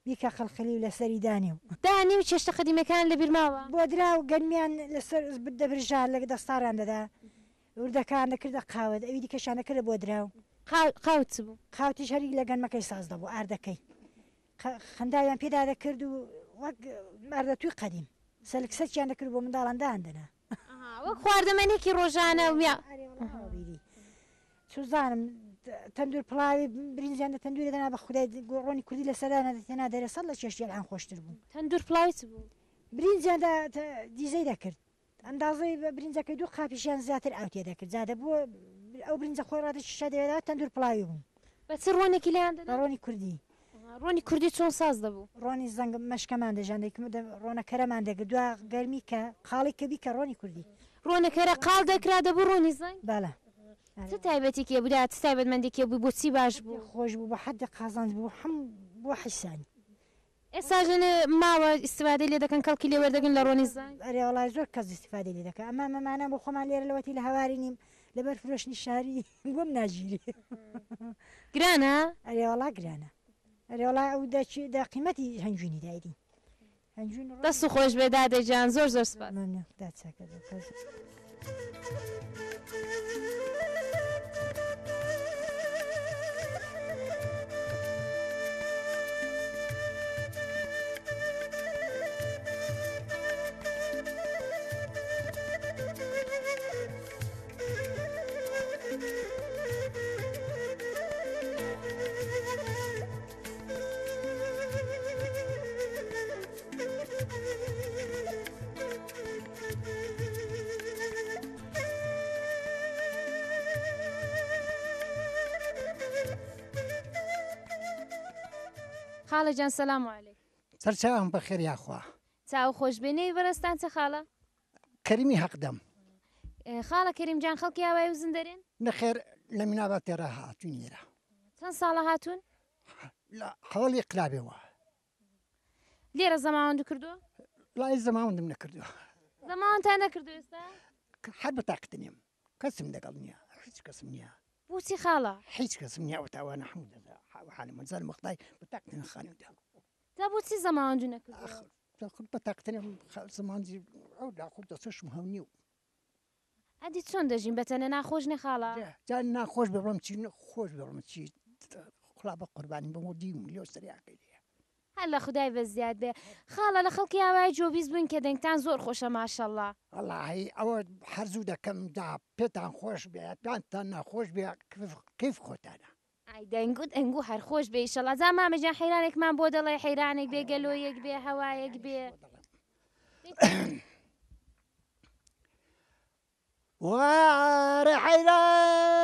بیکە خەلخەلی و لەسەری دانی و دانی و چێشتە قەدیمەکان لە بیرماوە بۆ درا و گەرمیان لەسەر دەبرژار لە دەستاریان دەدا وردەکان دەکردە قاوت ئەوی دیکەشان دەکردە بۆ درا و قاوت بوو قاوتیش هەری لە گەنمەکەی ساز دەبوو ئاردەکەی خەنداویان پێدا دەکرد و وەک ئاردە توی قەدیم سەلکسەرچیان دەکرد بۆ منداڵان داهاندنا وەک خواردەمەنێکی ڕۆژانە ویا سوزانم تەندور پڵاوی برینجیان دە تەندوری دەنا بە خودای ڕۆنی کوردی لە سەرانە دەتێنا دەرەسەد لە چێشتیان خۆشتر بوو تەندور پڵاویت بوو برینجیاندا دیزەی دەکرد ئەندازەی بە برینجەکەی دوو قاپیشیان زیاتر ئاوتێ دەکرد جادە بووە ئەو برینجە خۆی ڕادەشیشە دەوێت تەندور پڵاوی بوو بە چ ڕۆنێکی لیان ڕۆنی کوردی ڕۆنی کوردی چۆن ساز دەبوو ڕۆنی زەنگ مەشکەمان دەژاندێکم ڕۆنەکەرەمان دەگرت دو گەرمی کە قاڵی کە بیکە ڕۆنی کوردی ڕۆنەکەرە قاڵ دەکرا دەبوو ڕۆنی زەنگ بالا چ تایبەتێکی بوودا چ تایبەتمەندێکی بووی بۆچی باش بوو خۆش بوو بە حەدە قازانج بوو هەم بۆ حیسانی ئێساژنە ماوە ئیسیفادەی لێ دەکەن کەڵکی لێ وەردەگرن لە ڕۆنی زەنگ ئەرێ وڵای زۆر کەس ئیسیفادەی لێ دەکەن ئەمە مەمانە بۆ خۆمان لێرە لەوەتی لە هەواری نیم لەبەر فرۆشتنی شاری بۆم ناگیری گرانە ئەرێ وڵا گرانە ئەرێ وڵای ئەو دا قیمەتی هەنجوینی دایدی دەست و خۆش بێ دادەجان زۆر زۆر سپاس داچاکە خاڵەجان سەلام عەلەیکم سەرچاوم بەخێر یاخوا چاو خۆش بێنەی بەرەستان چە خاڵە کەریمی حەقدەم خاڵە کەریمجان خەڵکی ئاوای وزن دەرێن نەخێر لە مینابەت تێرا هاتوون ئێرە چەند ساڵە هاتوون لە هەوڵی قلابێەوە لێرە زەماوەند کردووە لای زەماوەندم نەکردووە زەماوەتان نەکردو ئێستا هەر بەتاقەت نیم کەسم لەگەڵ نییە هیچ کەسم نییە بۆچی خاڵە هیچ کەسم نییە وتاوانە هەموو دەدا حالە مەزار مەخدای بەتاقەت خانودا تا بۆچی زەماوەند دوو نەکردو خود بەتاقەت زمانجی ئەو داخود دەسەشم هەم نیو ئەدی چۆن دەژین بەتەنە ناخۆش نێ خاڵە جان ناخۆش بڕم چی خۆش بڕم چی خلا بە قوربانی بەمە دیم لێ سەریاکەی هەر لە خودای بە زیاد بێ خاڵە لە خەڵکی ئاوای جۆبیز بووین کە دەنگتان زۆر خۆشە ماشەڵڵا والله ئەوە هەرزوو دەکەم دا پێتان خۆش بێ پێتان ناخۆش بێ کەیف خۆتانە ئای دەنگوت ئەنگو هەر خۆش بێ ئیشەڵا زان مامەجان حەیرانێکمان بۆ دەڵێ حەیرانێک بێ گەلۆیەک بێ هەوایەک بێ وارە حەیران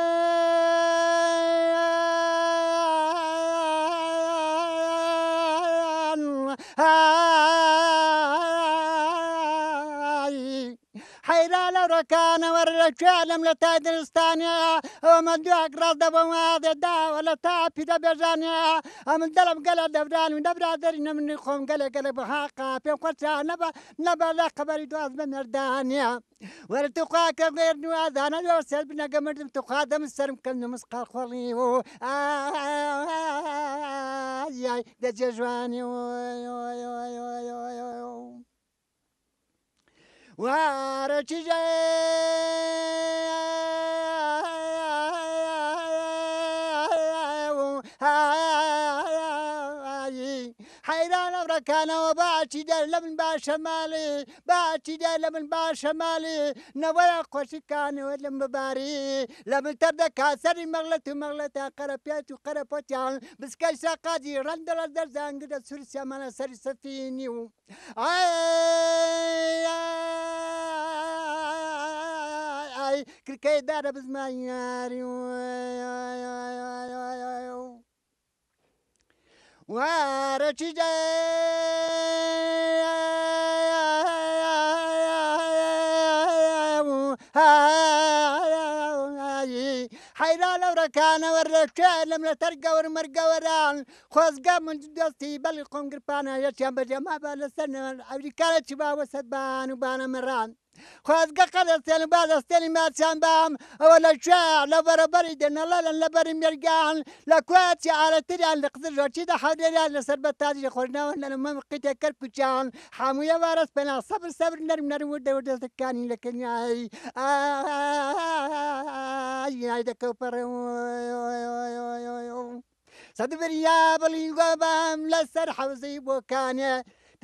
لە ڕۆکانەوە لەم لە تای دەستانە ئەومە دوک ڕاست دەبەوە دێداوە لە تا پیدە بێژانە ئەمن دەڵم گەلە دەبران و دەبرادەری نەمنی خۆم گەلێ گەلە بەهاقا پێم خۆچا نەبە لە قەبەری دواز بە مەردانە وەرە توخواکە غێر نوازانە لەوە سەر بنەگە مردم توخوا دەم سرم کەم نمسقال خۆڵی و یای دەجێ جوانی وارە چیژە حەیران ئەوڕەکانەوە باچی دەر لە من باشە ماڵی باچی دەر لە من باشە ماڵی نەوەیە خۆشیکانەوە لەم بباری لە من تەردەکا سەری مەغلەت و مەغلەتە قەرەپێت و قەرەپۆتیان بسکەی ساقاتی ڕەندەڵە دەرزانگرە سوورسیامانە سەری سەفینی و کرکەی دارە بزمانیاری وارە چیجە حەیران ئەوڕەکانەوە ڕێکێ لەم لە تەرگەور مەرگەوەران خۆزگە من دەستی بەڵی خۆم گرپانە یەکیان بەجێما بە لەسەر ئەوریکارە چی باوە سەدبان و بانە مەڕان خۆزگە قەدەستێن و بادەستێنی ماچیان بام ئەوە لە کوێ لە بەرەبەری دێنەڵەن لە بەری مێرگان لە کوێچی ئالەتریان لە قزر ژۆچیدا حەودێریان لەسەر بە تاجی خۆشناوە لەمە قیتێ کەر کوچیان هەموویە وارەس پێنا سەبر سەبر نەرم نەرم و دەوە دەستەکانی لە کەنیایی ئای دەکەوپەڕێ سەدبریا بڵی گۆبام لەسەر حەوزەی بۆکانێ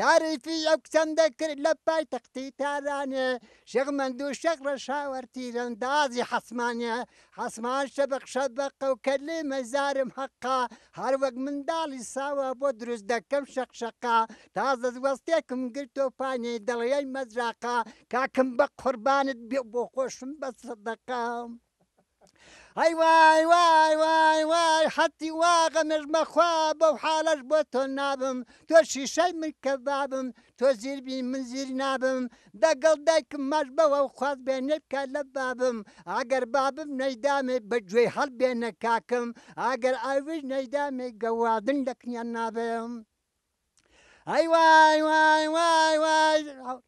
تاریفی ئەو کچەم دەکرد لە پایتەختی تارانێ شێخ مەندوو شێخ ڕەشاوەر تیرەندازی حەسمانێ حەسمان شەبق شەبقە و کەلێ مەزارم حەقا هەر وەک منداڵی ساوە بۆ دروست دەکەم شەقشەقا تازە وەستێکم گرتۆ پانەی دڵیەی مەزراقا کاکم بە قوربانت بێ بۆ خۆشم بە سەدەقام ئەی وای وای وای وای حەتی واغە مێژمەخوا بەو حاڵەش بۆ تۆ نابم تۆ شیشەی من کەبابم تۆ زیربی من زیر نابم دەگەڵ دایکم مەش بەوە و خواست بێنێ بکە لە بابم ئەگەر بابم نەیدامێ بەگوێی هەڵبێنە کاکم ئەگەر ئاویش نەیدامێ گەوادن لە کنیان نابم ئەی وای وای وای وای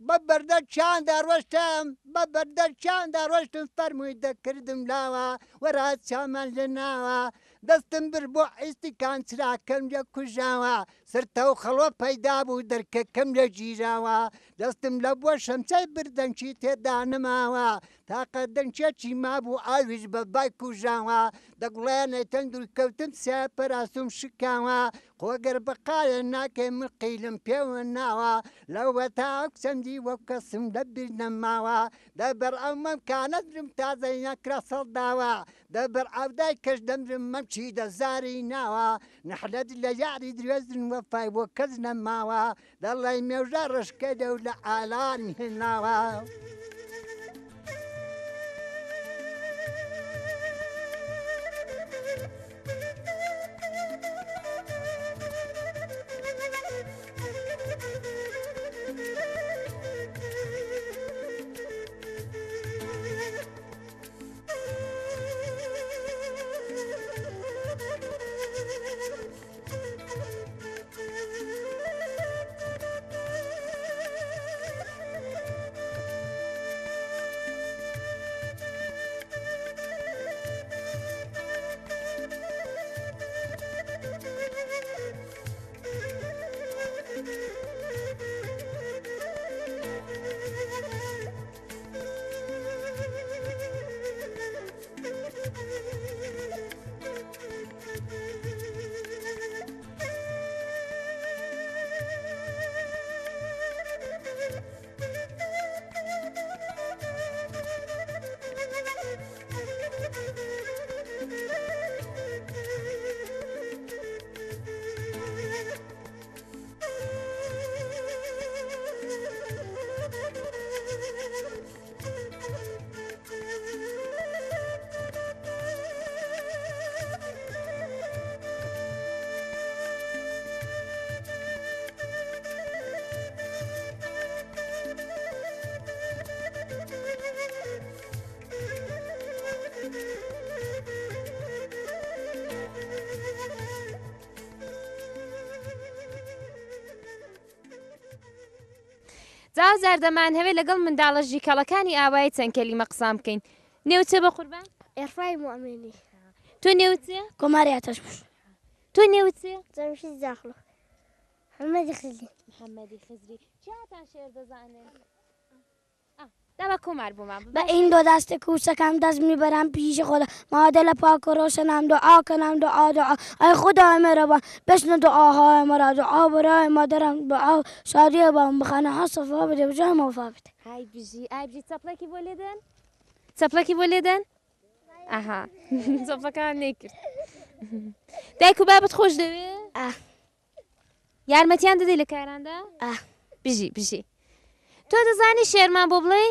بە بەردەرچیان دەڕۆشتم بە بەردەرچیان دەڕۆشتم فەرمووی دەکردم لاوە وەرا چامان لە ناوە دەستم بر بۆ ئیستی کانچراکەم لە کوژاوە سرتە و خەڵۆ پەیدا بوو دەرکەکەم لە گیراوە دەستم لە بۆ شەمچەی بردەنگی تێدا نەماوە تاقە دەنگچێکی مابوو ئاویش بە بای کوژاوە دەگوڵێنێ تەندروی کەوتم سێ پەراسوم شکاوە خۆگەر بەقایە ناکەی من قیلم پێوە ناوە لەوە تا چەندی وەک کەسم لە بیر نەماوە دەبەر ئەومەم کانەدرم تازەی نەکرا سەڵداوە دەبەر ئەودای کەش دەمرم مەمچی دەزاری ناوە نەحلەت لە یاری درێژن وەفای بۆ کەس نەماوە دەڵی مێوژە ڕشکە دەو لە ئالانی هێناوە جا زاردەمان هەوێ لەگەڵ منداڵە ژیکەڵەکانی ئاوایی چەند کەلیمە قسام بکەین. نێوچە بە قوربان؟ ئێرفای موامێنی تۆ نێوچێ؟ کۆماری ئاتەشپوش تۆ نێوچێ؟ جەمشید زاخلو محەممەدی خزی محەممەدی خزری چیاتان شێر دەزانن؟ داوا کۆمار بوومان بە این دو دەست کوچەکەم دەست میبەرم پیش خدا مادر پاک و روشنم دعا کنم دعا ای خدا مهربان بشنو دعاهای مرا دعا برای مادرم دعا شادی بام بخانه ها صفا بده بجای موفا بده ئای بژی چەپڵێکی بۆ لێدەن؟ چەپڵێکی بۆ لێدەن؟ ئاها چەپڵەکان نەیکرد. دایک و بابت خۆش دەوێ؟ یارمەتیان دەدەی لە کاراندا؟ بژی تۆ دەزانی شێرمان بۆ بڵێ؟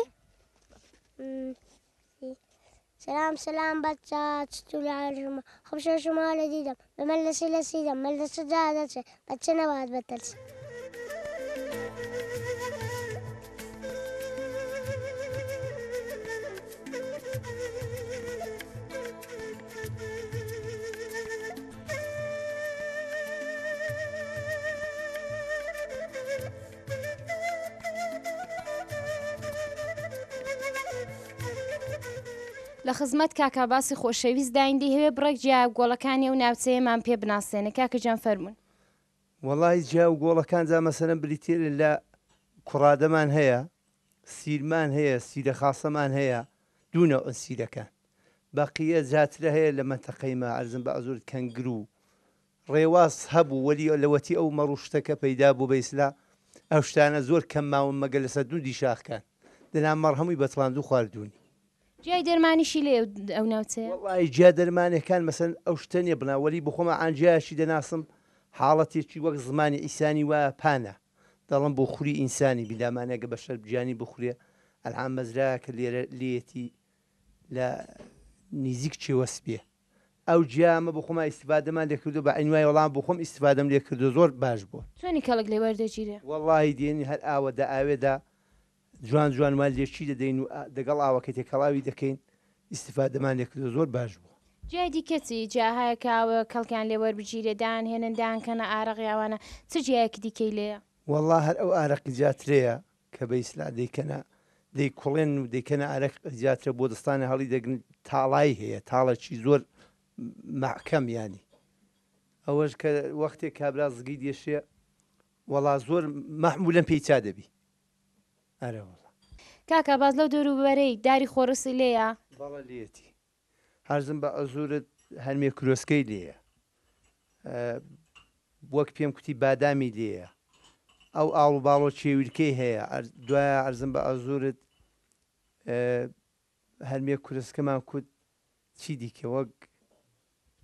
سلام بچه چطوری حال شما خوب شما رو دیدم به مجلسی رسیدم مجلس جا چه بچه نباید بترسه لە خزمەت کاکا باسی خۆشەویست دایندی هەوێ بڕێک جیا گۆڵەکانی و ناوچەیەمان پێ بناسێنە کاکە جان فەرمون. وەڵی جیا و گۆڵەکان جا مەسەرەن بریتێ لە کوڕادەمان هەیە سیرمان هەیە سیرە خاسەمان هەیە دوونە ئەو سیرەکان باقیە جاترە هەیە لە منتەقەیمە ئەرزم بە ئەزۆر کەنگر و ڕێواز هەبوو وەلی لەوەتی ئەو مەڕوشتەکە پەیدا بوو بەیسلا ئەو شتانە زۆر کەم ماون مەگە لەسەر دوودی شاخکان دەنام مەڕهەمووی بەتڵاند و خواردوونی جای دەرمانیشی لێ ئەو ناوچەیە؟ وڵی جیا دەرمانەکان مەسەن ئەو شتە نیە بناوەلی بخۆمە ئاجیاشی دەناسم حاڵەتێکی وەک زمانی ئیسانی وایە پانە دەڵم بۆ خوری ئینسانی بیدامانەگە بە شەر بجانی بخورێ ئەلعام مەزراکە لێرە لێتی لە نزیک چێوەسبێ ئەو جیامە بخۆمە ئیسیفادەمان لێکردو بە عینوای وەڵام بخۆم ئیسیفادەم لێکردو زۆر باش بووە. چۆنی کەڵک لێ وەردەگیرێ؟ وەڵی دێنی هەر ئاوەدا ئاوێدا جوان جوانمان لێکی دەدەین و دەگەڵ ئاوەکە تێکەڵاوی دەکەین ئیسیفادەمان لێکردو زۆر باش بوو. جای دیکەچی جاهایە کاوە کەڵکیان لێ وەربگیرێ دانهێنن دانکەنە ئارەقیاوانە چ جیایەکی دیکەی لێە؟ وەڵا هەر ئەو ئارەقی جاترەیە کە بە ئیسلا دەیکەنە دەی کوڵێن و دەیکەنە ئارەق جاترە بۆ دەستانی هەڵی دەگرن تاڵایی هەیە تاڵەکی زۆر محکەم ینی ئەوەش کە وەختێک کابرا زگی دێشێ وەڵا زۆر مەحمولەن پێی چا دەبی ئەرە وەڵا کاکە باز لەو دەوروبەرەی داری خۆڕسی لێیە؟ بەڵە لێتی هەرزم بە ئەزورت هەرمێ کرۆسکەی لێیە وەک پێم کوتی بادامی لێیە ئەو ئاڵ و باڵۆ چێویلکەی هەیە دوایە ئەرزم بە ئەزورت هەرمێ کورسکەمان کوت چی دیکە وەک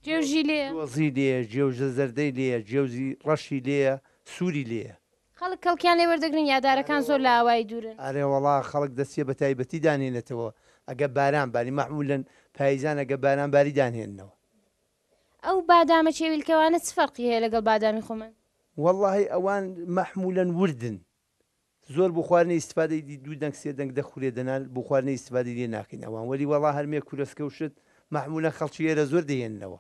جێژی لێ وەزی لێە جێوژە زەردەی لێە جێوزی ڕەشی لێە سووری لێە خەڵک کەڵکیان لێ وەردەگرن یادارەکان زۆر لە ئاوای دوورن. ئەرێ وەڵا خەڵک دەستێ بە تایبەتی دانێنێتەوە ئەگە باران باری مەحمولەن پاییزان ئەگە باران باری دانهێننەوە. ئەو بادامە چێویلکەوانە چ فەرقی هەیە لەگەڵ بادامی خۆمان؟ وەڵی ئەوان مەحمولەن وردن زۆر بۆ خواردنی ئیسفادەی دوو دەنگ سێ دەنگ دەخورێ دەنال بۆ خواردنی ئیسفادی لێ ناکەین ئەوان وەلی وەڵا هەرمێ کورسکە وشت مەحمولە خەڵکی ئێرە زۆر دەهێننەوە.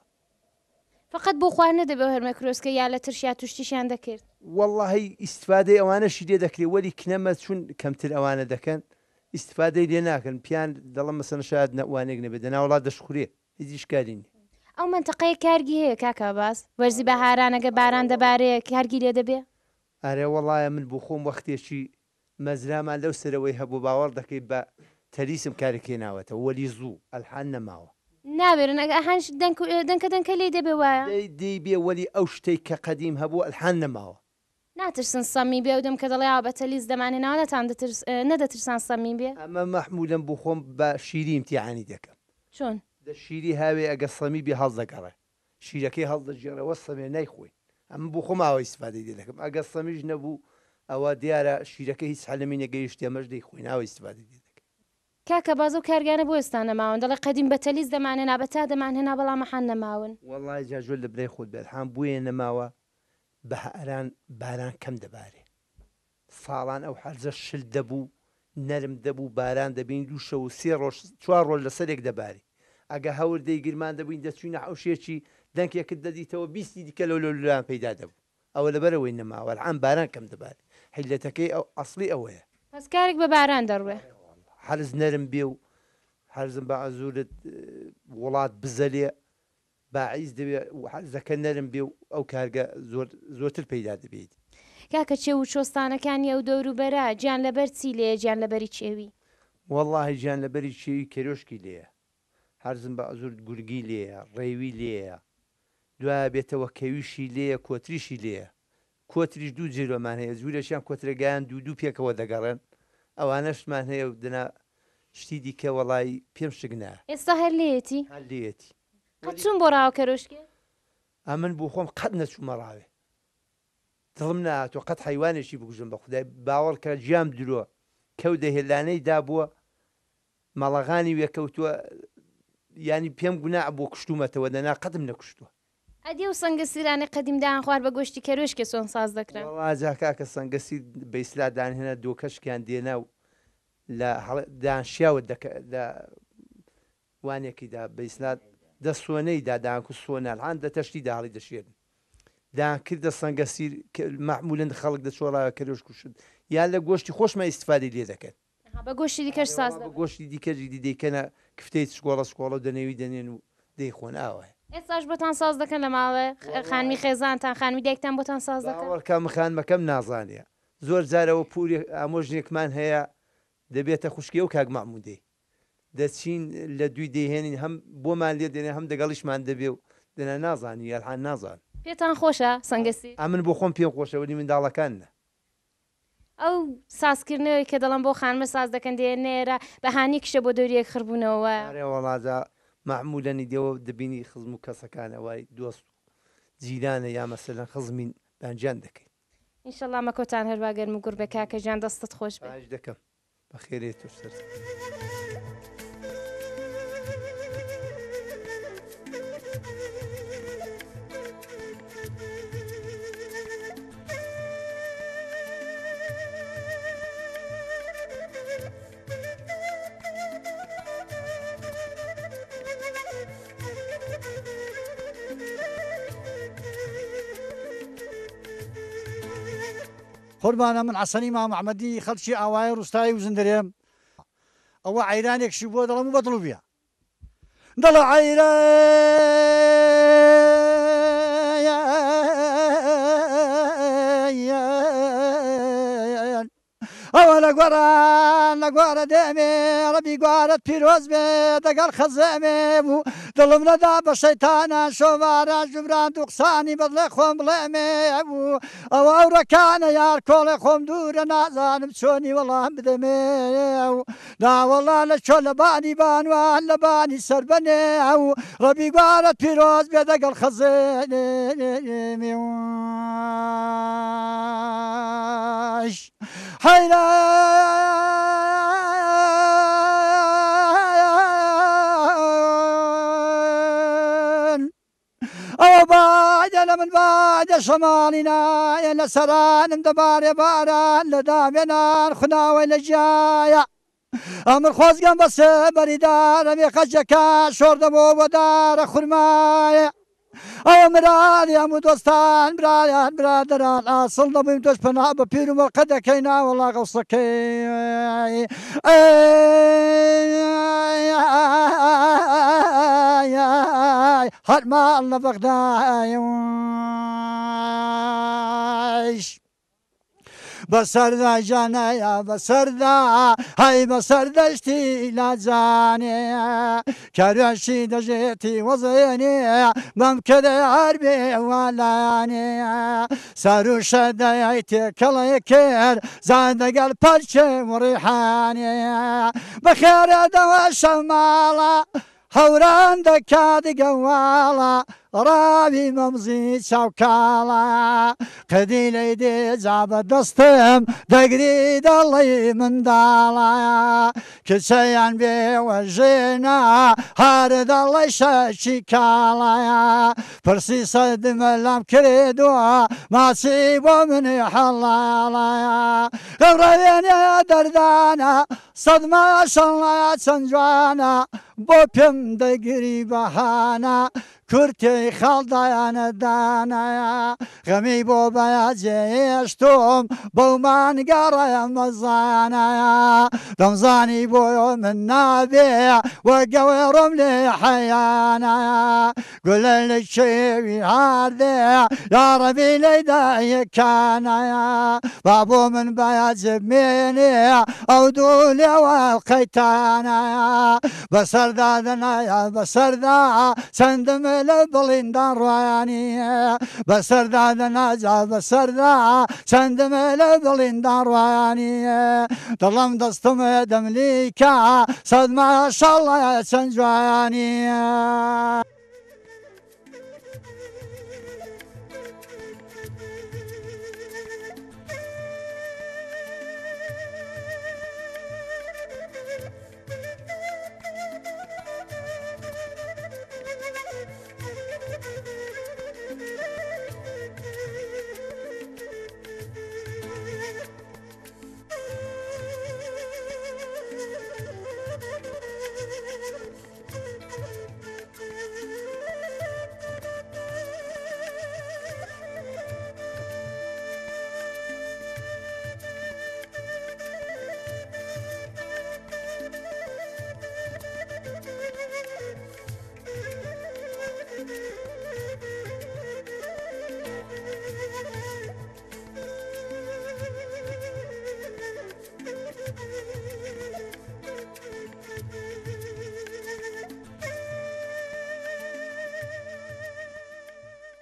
فقط بۆ خواردنە دەبێ هەرمە کرۆسکە یا لە ترشیا توشتیشیان دەکرد. وەڵی ئیسفادەی ئەوانەشی لێ دەکرێت وەلی کنەمە چون کەمتر ئەوانە دەکەن ئیسفادەی لێ ناکەن پیان دەڵم مەسەن شاید نەوانێک نەبێت دەناوڵات دەشخورێ هیچ شکارین. ئەو منتەقەیە کارگی هەیە کاکە باس وەرزی بە هارانەگە باران دەبارەیە کارگی لێ دەبێ؟ ئارێ وەڵایە من بۆ خۆم وەختێکی مەزرامان لەو سەرەوەی هەبوو باوەڕ دەکەیت بە تەلیسم کارێکی ناوەتە وەلی زوو ئەلحان نەماوە نابێرن ئەهانش دەنکە لێ دەبێ وایە دەی بێ وەلی ئەو شتێک کە قەدیم هەبوو ئەلحان نەماوە. ناترسن سەمی بێ و دەم کە دەڵێ بە تەلیز دەمانێناوە نەدەترسان سەمی بێ؟ ئەمە مەحمولەن بۆ خۆم بە شیری امتیحانی دەکەم. چۆن؟ دە شیری هاوێ ئەگە سەمی بێ هەڵ دەگەڕێ شیرەکەی هەڵدەژێڕەوە سەمێ نایخۆی ئەمە بۆ خۆم ئاوە ئیسفادەی لێ دەکەم ئەگە سەمیش نەبوو ئەوە دیارە شیرەکە هیچ حەلەمی نەگەیشتێ ئەمەش دەیخۆین ئاوە ئیسفادەی لێ دەکەم. کاکە باز و کارگانە بۆ ئێستا نەماون دەڵێ قەدیم بە تەلیز دەمانێنا بە تا دەمانهێنا بەڵام ئەحان نەماون. وەڵی جاژۆر لە برای خۆت بێت بوویە نەماوە بە هەران باران کەم دەبارێ ساڵان ئەو حەرزە شل دەبوو نەرم دەبوو باران دەبین دوو شەو سێ ڕۆژ چوار ڕۆژ لەسەرێک دەباری ئەگە هەوردەی گرمان دەبووین دەچوینە حوشێکی دەنگێکت دەدیتەوە بیستی دیکە لەو لەلویان پەیدا دەبوو ئەوە لەبەرەوەی نەماوە ئەم باران کەم دەبارێ حیلەتەکەی ئەو ئەسڵی ئەوەیە پس کارێک بە باران دەڕوێ. حرز نەرم بێ و حرزم بە ئەزورت وڵات بزەلێ باعیز دەبێت حرزەکە نەرم بێ و ئەو کارگە زۆرتر پەیدا دەبێت. کاکە چێ و چۆستانەکانی ئەو دەوروبەرە گیان لەبەر چی لێ گیان لەبەری چێوی؟ وەڵڵاهی گیان لەبەری چێوی کەرۆشکی لێیە، حرزم بە ئەزور گورگی لێیە، ڕێوی لێیە، دوایە بێتەوە کەویشی لێیە، کۆتریشی لێیە. کۆتریش دوو جێرۆمان هەیە، زوورەشیان کۆترەگایان دوو پێکەوە دەگەڕێن، ئەوانەشمان هەیە و دنا شتی دیکە وەڵی پێم شگنا. ئێستا هەر لێتی؟ هەر لێتی. قەت چوون بۆ ڕاو کەرۆشکێ؟ ئەمن بۆ خۆم قەت نەچوومە ڕاوێ. دڵم ناتۆ قەت حیوانێکی بگوژم بە خودای باوەڕ کە گیام درۆ کەودە هێلانەی دابووە مەڵەغانی وێکەوتووە ینی پێم گونا بۆ کوشتومەتەوە دەنا قەتم نەکوشتووە. ئەدی و سەنگە سیرانی قەدیمدان خوار بە گۆشتی کەرۆشکە چۆن ساز دەکرا؟ ئاجاکا کە سەنگەسی بەیسلا دانهێنە دۆکەشکیان دێنا و لە دانشیاوە لە وانێکیدا بەیسلات دە سۆنەیدا داکو سۆناالان دە تەشتی داڵی دەشێن داکردە سەنگە سیر مەحمولن خەڵک دەچۆڵاوە کەرۆش کوشت یان لە گۆشتی خۆشمە ئیسفادی لێ دەکەن بە گۆشتی دیکەش ساز گۆشتی دیکەژی دیدەیکەنە کفتەی سکۆڵە سکۆڵە دەنێوی دەنێن و دەیخۆن ئاوە ئێستاش بۆتان ساز دەکەن لە ماڵێ خانمی خێزانتان خانمی دایکتان بۆتان ساز دەکەن وەرکە خانمەکەم نازانێ زۆر جارەوە پوری ئامۆژنێکمان هەیە دەبێتە خوشکی و کاک مەحموودەی دەچین لە دوی دەیهێنین هەم بۆمان لێ دێنێ هەم دەگەڵیشمان دەبێ و دەنا نازانی یاحان نازان پێتان خۆشە سەنگەسی ئەمن بۆ خۆم پێم خۆشەوەنی منداڵەکانە ئەو سازکردنەوەی کە دەڵم بۆ خانمە ساز دەکەن دێنێرە بەهانی کشە بۆ دەوریەک خڕبوونەوە وڵاجا مەحمولەنی دێوە دەبینی خزم و کەسەکانەوەی دۆست جیرانە یا مەسەلەن خزمین بانجان دەکەین ئینشەڵا مەکۆتان هەرواگەرم و گوڕ بە کاکە جان دەستت خۆش بێ دەکەم بەخێرێت و سەر قوربانە من عەسەنی مام محەممەدی خەڵکی ئاوای ڕوستایی و زندرێم ئەوە عەیرانێکشی بۆ دەڵم و بەدڵوبیە دەڵە عەیرە ئەوە لە گۆڕان لە گوارە دێمێ ڕەبی گوارت پیرۆز بێ دەگەڵ خەزەمێ بوو دڵم نەدا بە شەیتانە شۆوارە ژبران و قسانی بەدڵێ خۆم بڵێمێ بوو ئەوە ئەوڕەکانە یار کۆڵێ خۆم دوورە نازانم چۆنی وەڵام بدەمێ و ناوەڵا لە چۆ لە بانی بانوان لە بانی سەربەنێ و ڕەبی گوارت پیرۆز بێ دەگەڵ خەزێمێ حەیرە ئەوە باجە لە من باجە شەماڵی نایە لە سەرانم دەبارێ باران لە دامێنان خوناوەی لە جایە ئەمر خۆزگەم بەسێ بەریدارە مێقەجەکە شۆر دەبۆ بۆ دارە خورمایە ئەوە مراری هەموو دۆستان برایان برادران ئاسڵ دەبووین تۆش پەنا بە پیر و مەڵقە دەکەی ناوەڵا غەوسەکەی هەر ماڵ لە بەغدایش بەسەردا ژانەیە بەسەردا هەی بەسەر دەشتی لاجانێ کەرەشی دەژێتی وەزێنێ بەم کەدە هەر بێوالانێ سەر و شەدەی تێکەڵی کرد زان دەگەڵ پەرچێ وڕیحانێ بەخێرەدەوە شەماڵە هەوران دەکا دگەواڵە ڕاوی مەمزی چاوکاڵە قەدی لەی دێجا بە دەستم دەگری دەڵی منداڵە کچەیان بێوە ژێنا هەر دەڵی شەکی کاڵەیە پرسی سەدمە لام کردووە ماچی بۆ منی حەڵاڵەیە غەڕەوێنێ دەردانە سەد ماشەڵە چەند جوانە بۆ پێم دەگری بەهانە کورتی خەڵدایانە دانایە غەمی بۆ بەیاجێشتۆم بەومان گەڕایە مەزانایە دەمزانی بۆ من نابێ وەگەوێ ڕۆم لێ حەیانایە گولە لە شێوی هاردێ یاڕەبی لەیدایەکانایە با بۆ من بەیاجێ بمێنێ ئەو دوو لێوەڵقەیتانایە بەسەردا دەنایە بەسەردا چەندمە لە بڵیندان ڕوایانیە بەسەردا دەناجا بەسەردا چەندمە لە بڵیندان ڕوایانیە دڵم دەستمە دەملیکە سەد ماشەڵڵە چەند جوایانیە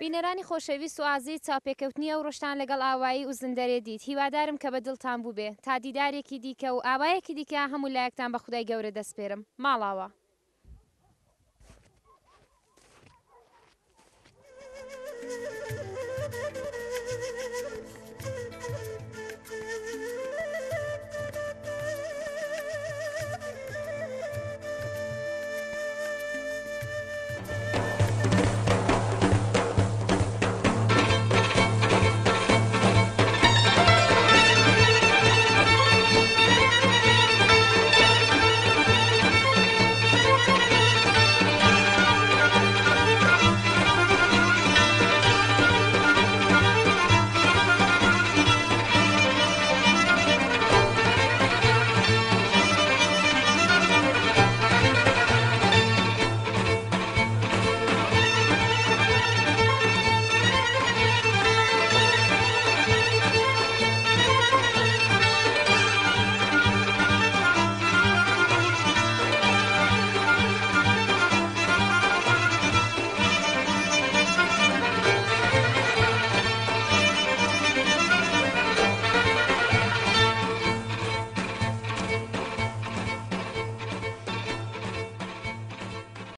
بینەرانی خۆشەویست و ئازیز چاپێکەوتنی ئەو ڕۆژتان لەگەڵ ئاوایی و زندەرێ دیت هیوادارم کە بە دڵتان بوو بێ تا دیدارێکی دیکە و ئاوایەکی دیکە هەموو لایەکتان بە خودای گەورە دەسپێرم ماڵاوە.